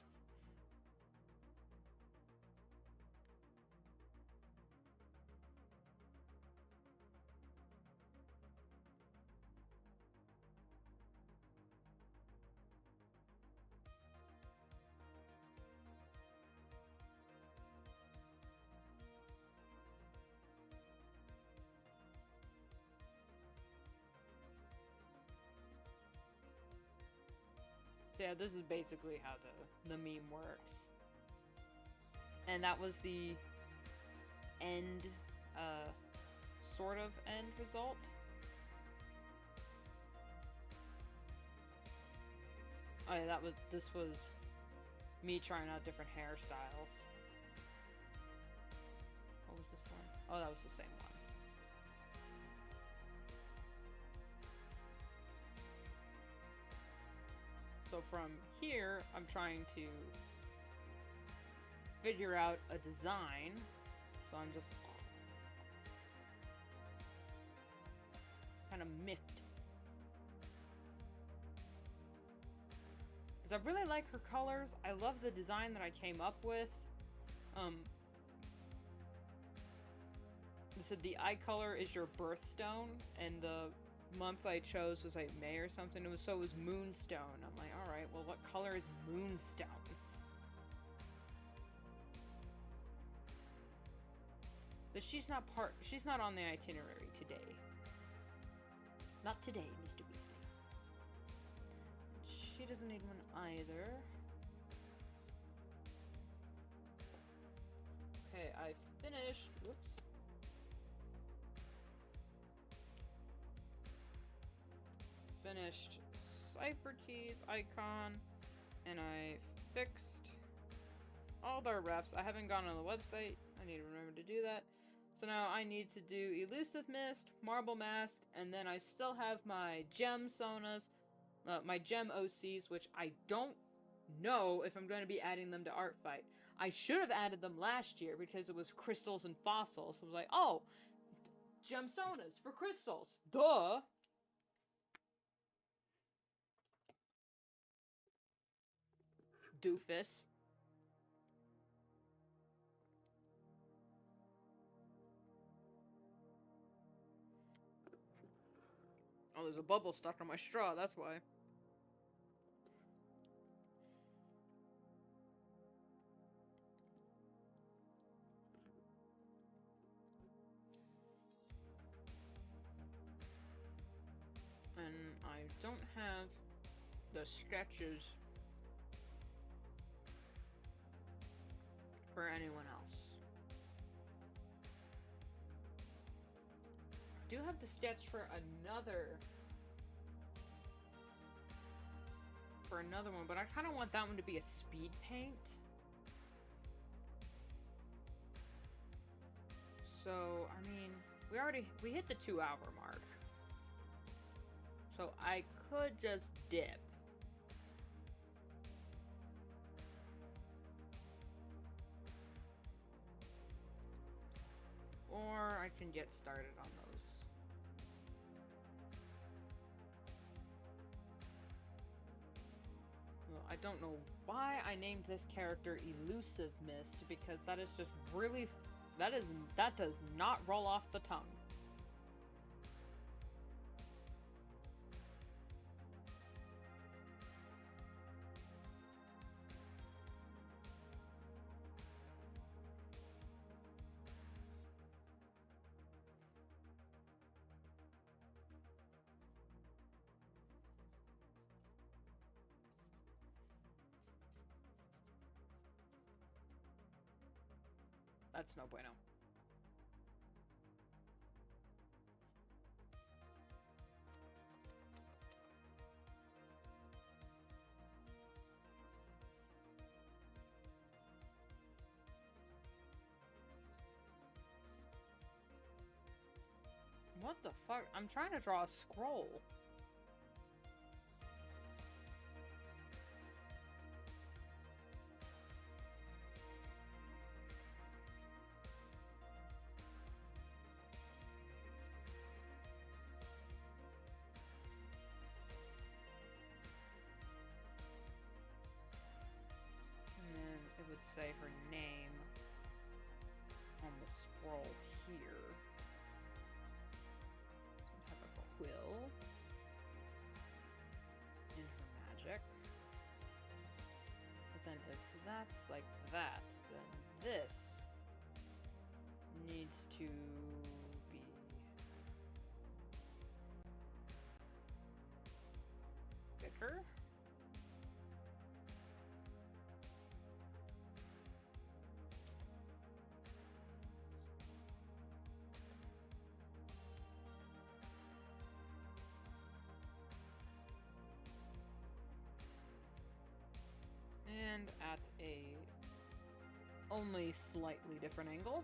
yeah, this is basically how the meme works. And that was the end, sort of end result. Oh yeah, this was me trying out different hairstyles. What was this one? Oh, that was the same one. So from here, I'm trying to figure out a design. So I'm just kind of miffed. Because I really like her colors. I love the design that I came up with. They said the eye color is your birthstone, and the month I chose was like May or something. So it was Moonstone. I'm like, alright, well what color is Moonstone? But she's not on the itinerary today. Not today, Mr. Weasley. She doesn't need one either. Okay, I finished. Whoops. Finished Cipher Keys icon, and I fixed all their reps. I haven't gone on the website. I need to remember to do that. So now I need to do Elusive Mist, Marble Mask, and then I still have my Gem Sonas, my Gem OCs, which I don't know if I'm going to be adding them to Art Fight. I should have added them last year because it was crystals and fossils. So I was like, oh, Gem Sonas for crystals. Duh! Doofus. Oh, there's a bubble stuck on my straw, that's why. And I don't have the sketches for anyone else. I do have the sketch for another one, but I kind of want that one to be a speed paint. So, I mean, we hit the 2-hour mark. So I could just dip. Or I can get started on those. Well, I don't know why I named this character Elusive Mist, because that is just really... that does not roll off the tongue. That's no bueno. What the fuck? I'm trying to draw a scroll. It would say her name on the scroll here. So have a quill in her magic. But then if that's like that, then this needs to be thicker. and at a only slightly different angle.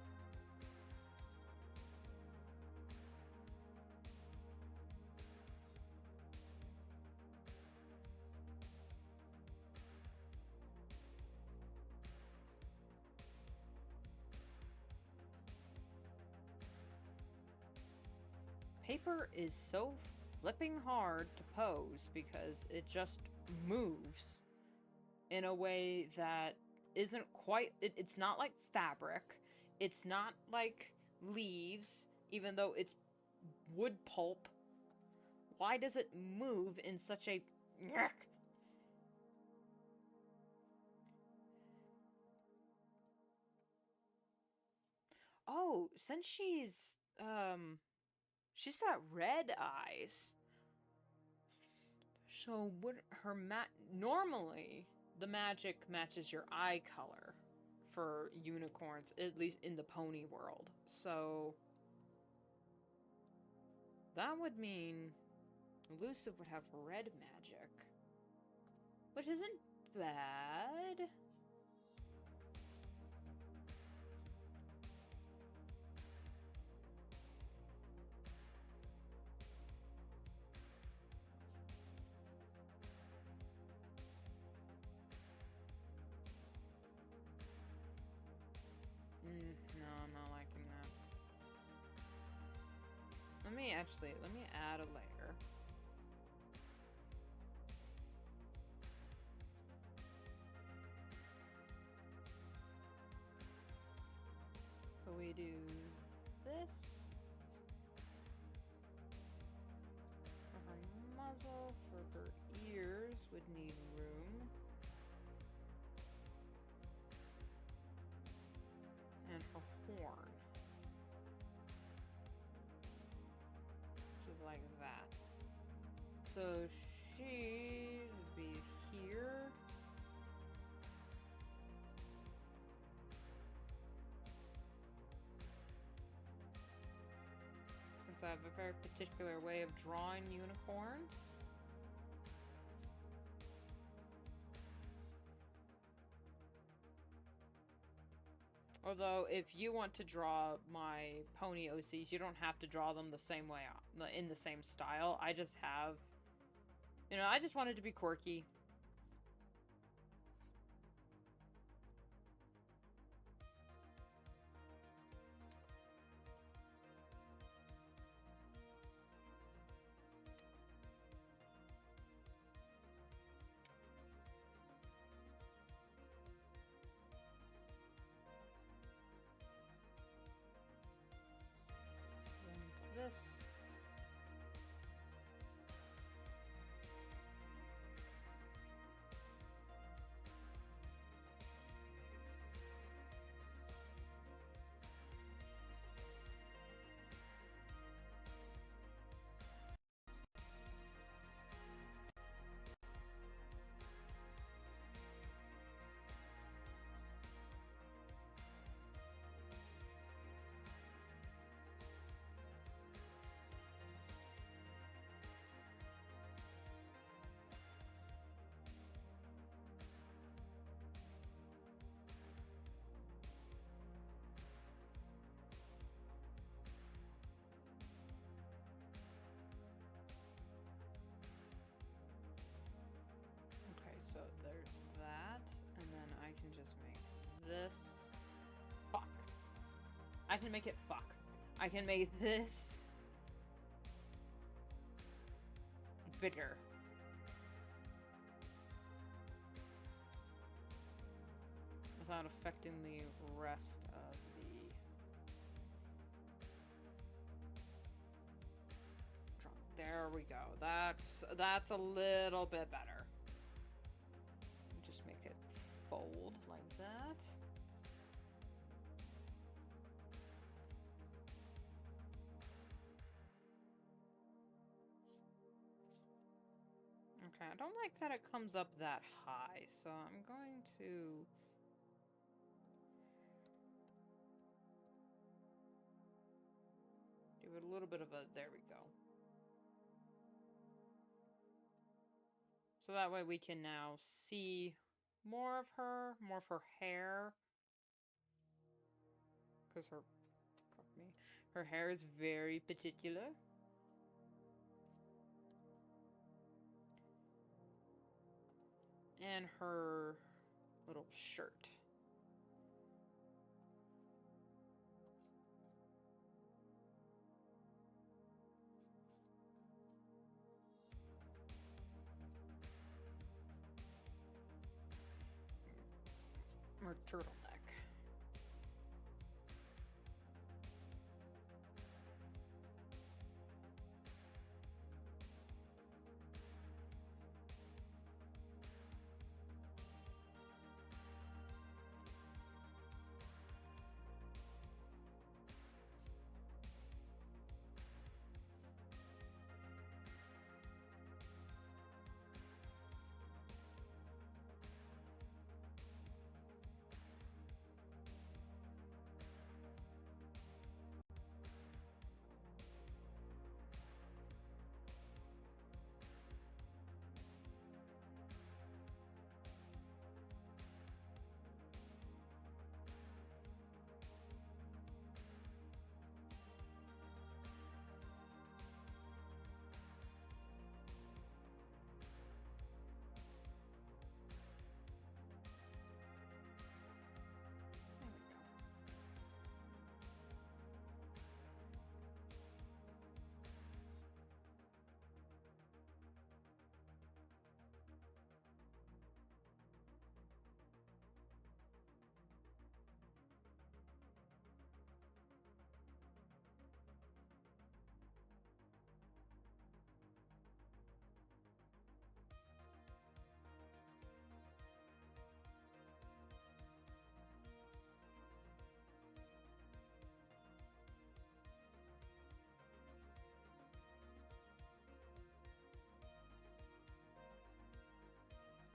Paper is so flipping hard to pose because it just moves in a way that isn't quite... It's not like fabric. It's not like leaves, even though it's wood pulp. Why does it move in such a... Oh, since she's got red eyes. So would her normally the magic matches your eye color for unicorns, at least in the pony world. So that would mean Elusive would have red magic, which isn't bad. No, I'm not liking that. Let me add a layer. So we do this. For her muzzle, for her ears would need room. And her horn. Which is like that. So she would be here. Since I have a very particular way of drawing unicorns. Although, if you want to draw my pony OCs, you don't have to draw them the same way, in the same style. I just have... You know, I just wanted to be quirky. This. So there's that, and then I can just make this. Fuck. I can make it fuck. I can make this bigger. Without affecting the rest of the... There we go. That's a little bit better. Just make it fold like that. Okay, I don't like that it comes up that high, so I'm going to... give it a little bit of a... There we go. So that way we can now see more of her hair. Because fuck me, her hair is very particular. And her little shirt. Or turtleneck.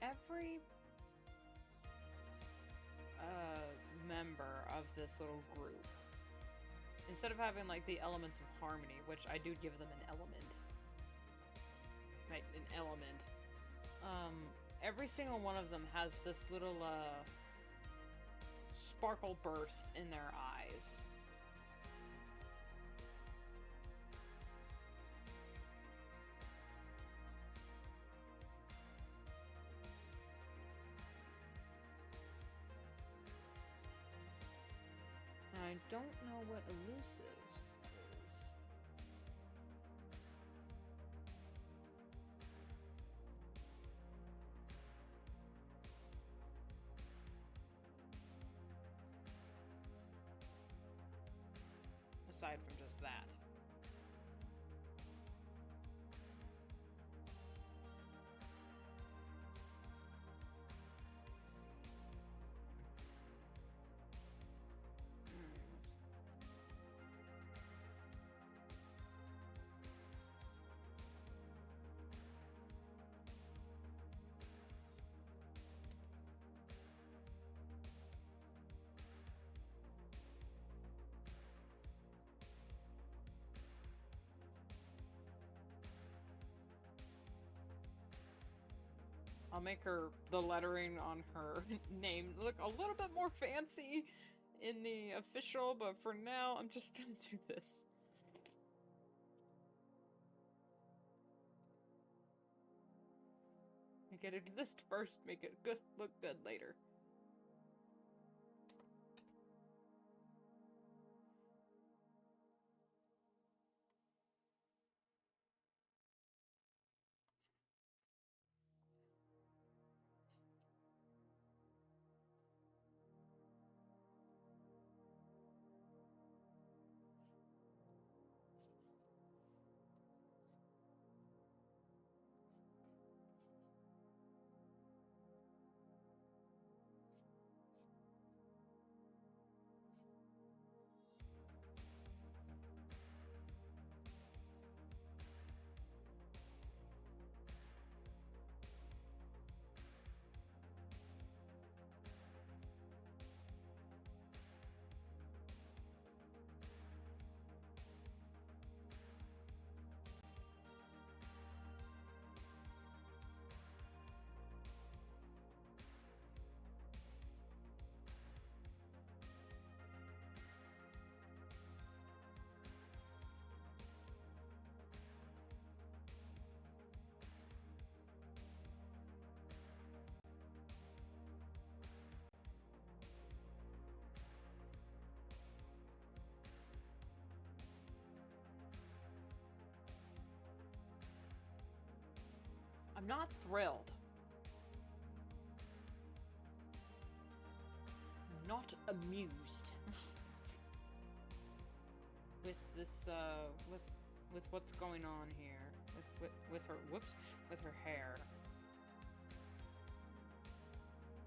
Every member of this little group, instead of having like the elements of harmony, which I do give them an element, right, an element, every single one of them has this little sparkle burst in their eyes. I don't know what elusives is. Aside from just that. I'll make the lettering on her name look a little bit more fancy in the official, but for now, I'm just gonna do this. I gotta do this first, make it look good later. I'm not thrilled. I'm not amused with this, with what's going on here. With her, whoops, with her hair.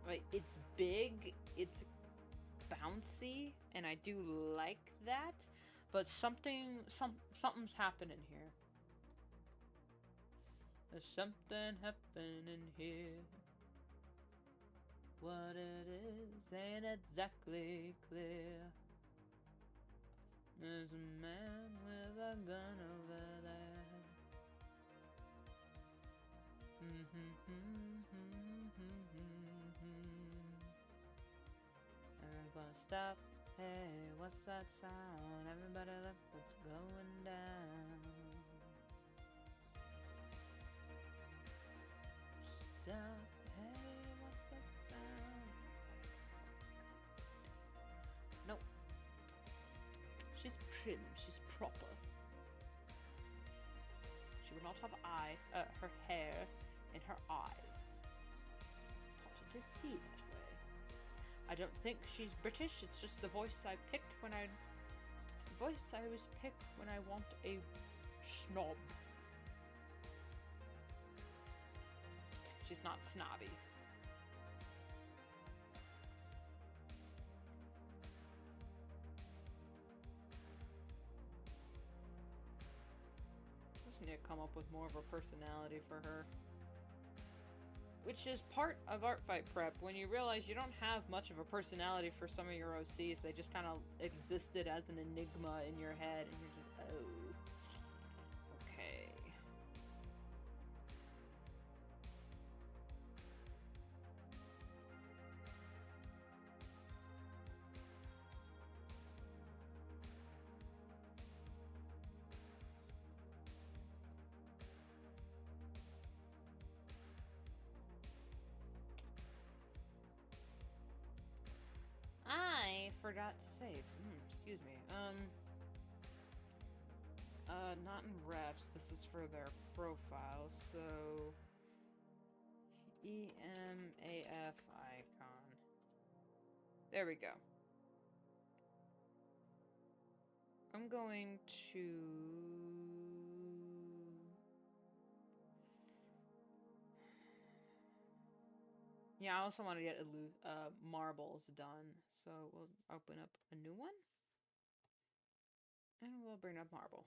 Like, it's big, it's bouncy, and I do like that, but something's happening here. There's something happening here. What it is ain't exactly clear. There's a man with a gun over there. I'm gonna stop. Hey, what's that sound? Everybody look what's going down. Stop. Hey, what's that sound? Nope. She's prim. She's proper. She would not have her hair in her eyes. It's hard to see that way. I don't think she's British. It's just the voice I picked when I... It's the voice I always pick when I want a snob. She's not snobby. Just need to come up with more of a personality for her. Which is part of art fight prep, when you realize you don't have much of a personality for some of your OCs. They just kind of existed as an enigma in your head, and you're just, oh. Okay. I forgot to save. Excuse me. Not in refs. This is for their profile. So, EMAF icon. There we go. I'm going to... Yeah, I also want to get marbles done, so we'll open up a new one, and we'll bring up marble.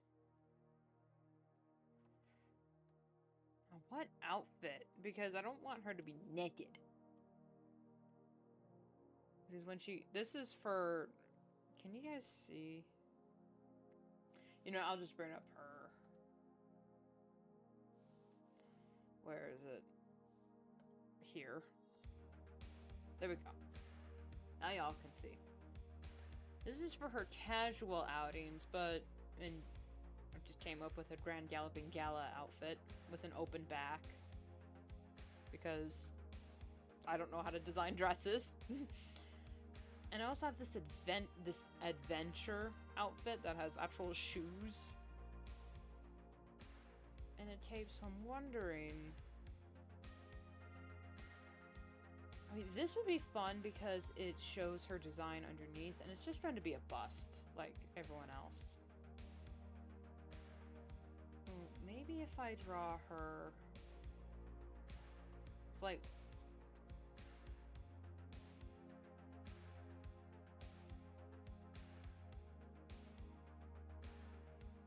Now, what outfit? Because I don't want her to be naked. Because when she... This is for... Can you guys see? You know, I'll just bring up her... Where is it? Here. There we go. Now y'all can see. This is for her casual outings, but I just came up with a Grand Galloping Gala outfit with an open back. Because I don't know how to design dresses. And I also have this adventure outfit that has actual shoes. And it keeps on wondering... I mean, this would be fun because it shows her design underneath, and it's just trying to be a bust, like everyone else. Maybe if I draw her... It's like...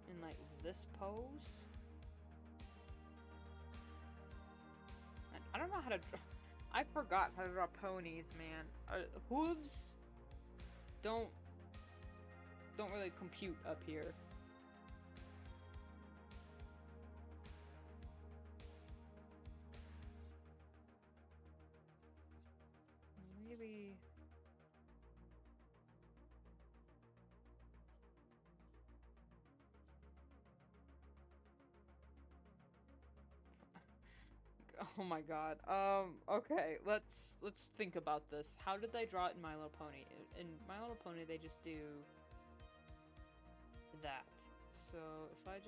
in like this pose? I don't know how to draw... I forgot how to draw ponies, man. Hooves don't really compute up here. Maybe... Oh my god. Okay, let's think about this. How did they draw it in My Little Pony? In My Little Pony, they just do that. So if I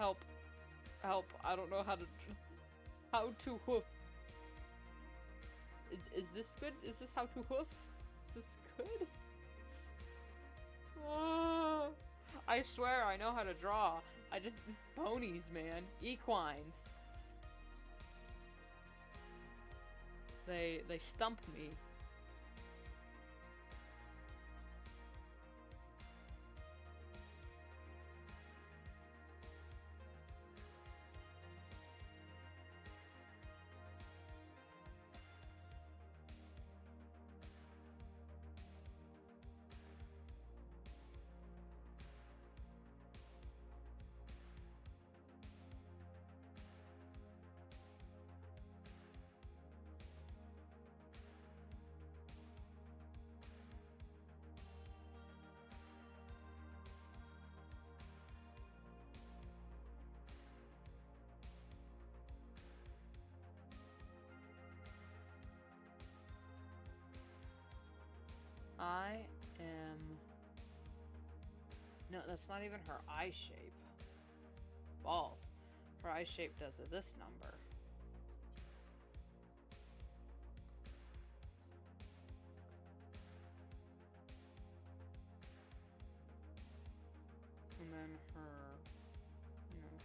Help. Help. I don't know how to hoof. Is this good? Is this how to hoof? Is this good? Oh, I swear I know how to draw. I just... Ponies, man. Equines. They stump me. I am... No, that's not even her eye shape. Balls. Her eye shape does this number. And then her... You know...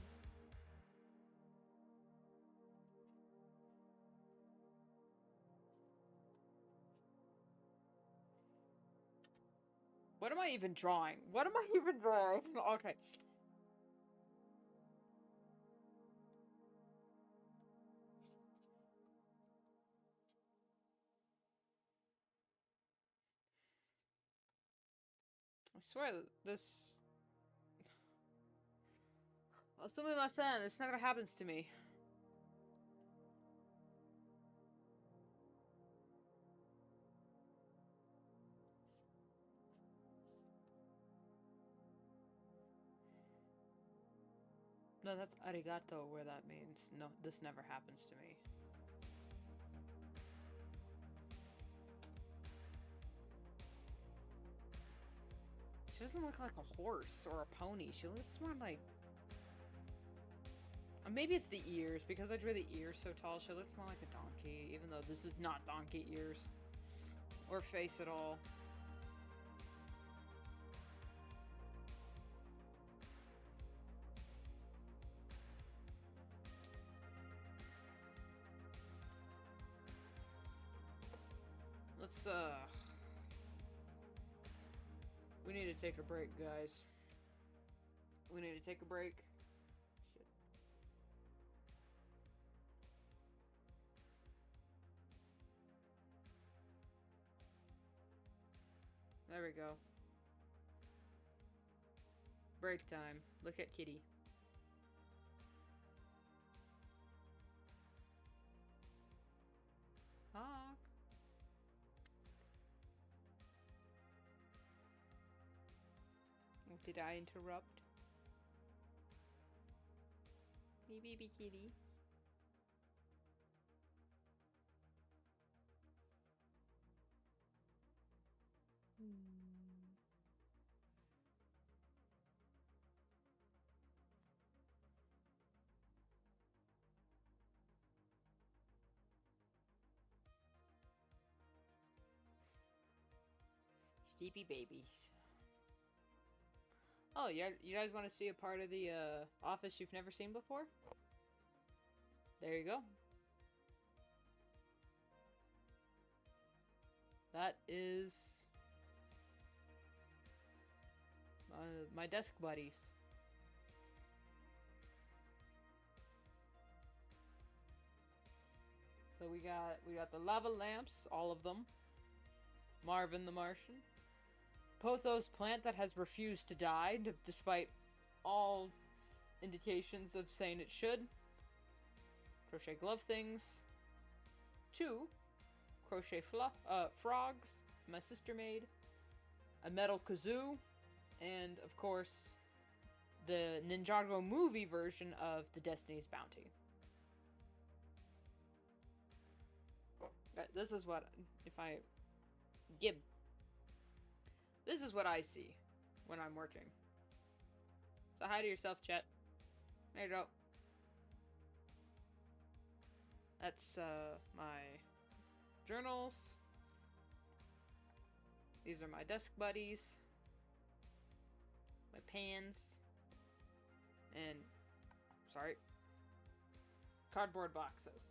What am I even drawing? What am I even drawing? Okay. I swear this... Assuming my son, this never happens to me. No, that's arigato, where that means, no, this never happens to me. She doesn't look like a horse or a pony. She looks more like... Maybe it's the ears, because I drew the ears so tall. She looks more like a donkey, even though this is not donkey ears. Or face at all. Let's, we need to take a break, guys. We need to take a break. Shit. There we go. Break time. Look at Kitty. Hawk. Did I interrupt? Me baby kitty. Sleepy babies. Oh, you guys want to see a part of the office you've never seen before? There you go. That is my desk buddies. So we got the lava lamps, all of them. Marvin the Martian. Pothos plant that has refused to die, despite all indications of saying it should. Crochet glove things. 2 crochet frogs my sister made. A metal kazoo. And, of course, the Ninjago movie version of the Destiny's Bounty. This is what, if I give... This is what I see when I'm working. So hi to yourself, chat. There you go. That's my journals. These are my desk buddies. My pans. And, sorry, cardboard boxes.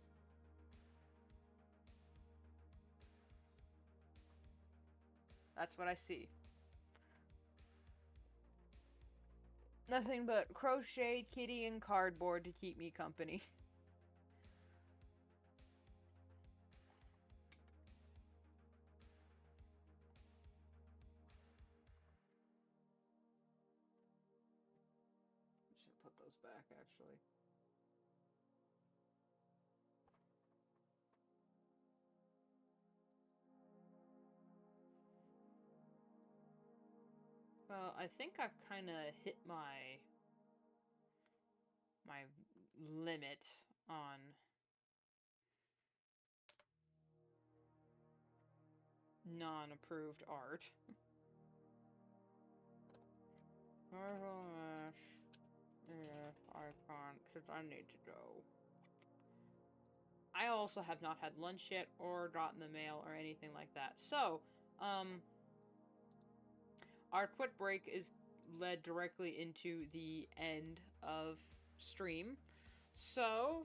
That's what I see. Nothing but crochet, kitty, and cardboard to keep me company. Should put those back, actually. Well, I think I've kind of hit my limit on non-approved art. Yeah, icon, because I need to go. I also have not had lunch yet or gotten the mail or anything like that. So, our quick break is led directly into the end of stream. So,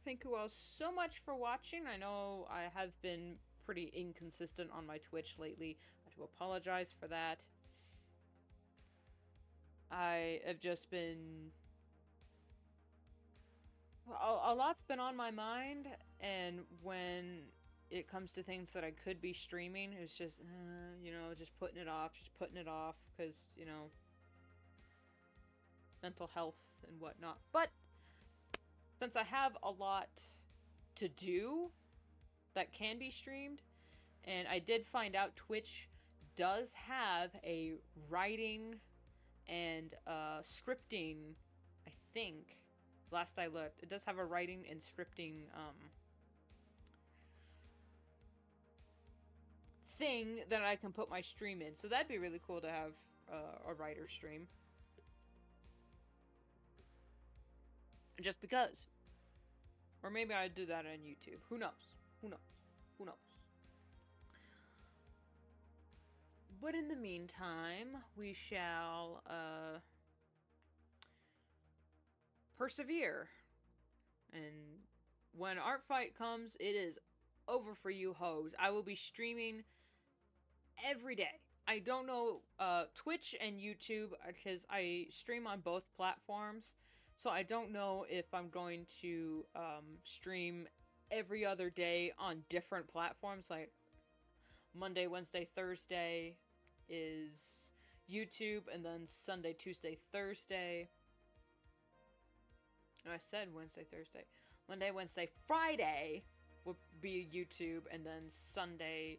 thank you all so much for watching. I know I have been pretty inconsistent on my Twitch lately. I do apologize for that. I have just been... A lot's been on my mind, and when it comes to things that I could be streaming, it's just, you know, just putting it off, because, you know, mental health and whatnot. But, since I have a lot to do that can be streamed, and I did find out Twitch does have a writing and scripting, I think, last I looked, it does have a writing and scripting thing that I can put my stream in. So that'd be really cool to have a writer stream. Just because. Or maybe I'd do that on YouTube. Who knows? Who knows? Who knows? But in the meantime, we shall persevere. And when Art Fight comes, it is over for you hoes. I will be streaming every day. I don't know Twitch and YouTube, because I stream on both platforms. So I don't know if I'm going to stream every other day on different platforms. Like Monday, Wednesday, Thursday is YouTube, and then Sunday, Tuesday, Thursday. No, I said Wednesday, Thursday. Monday, Wednesday, Friday would be YouTube, and then Sunday,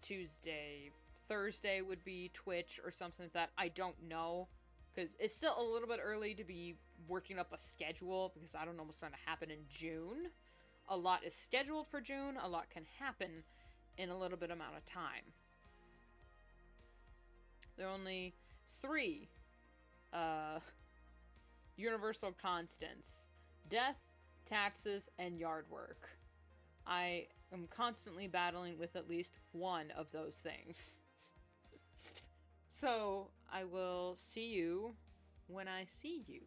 Tuesday, Thursday would be Twitch or something like that. I don't know, because it's still a little bit early to be working up a schedule, because I don't know what's going to happen in June. A lot is scheduled for June. A lot can happen in a little bit amount of time. There are only 3 universal constants: death, taxes, and yard work. I am constantly battling with at least one of those things. So, I will see you when I see you.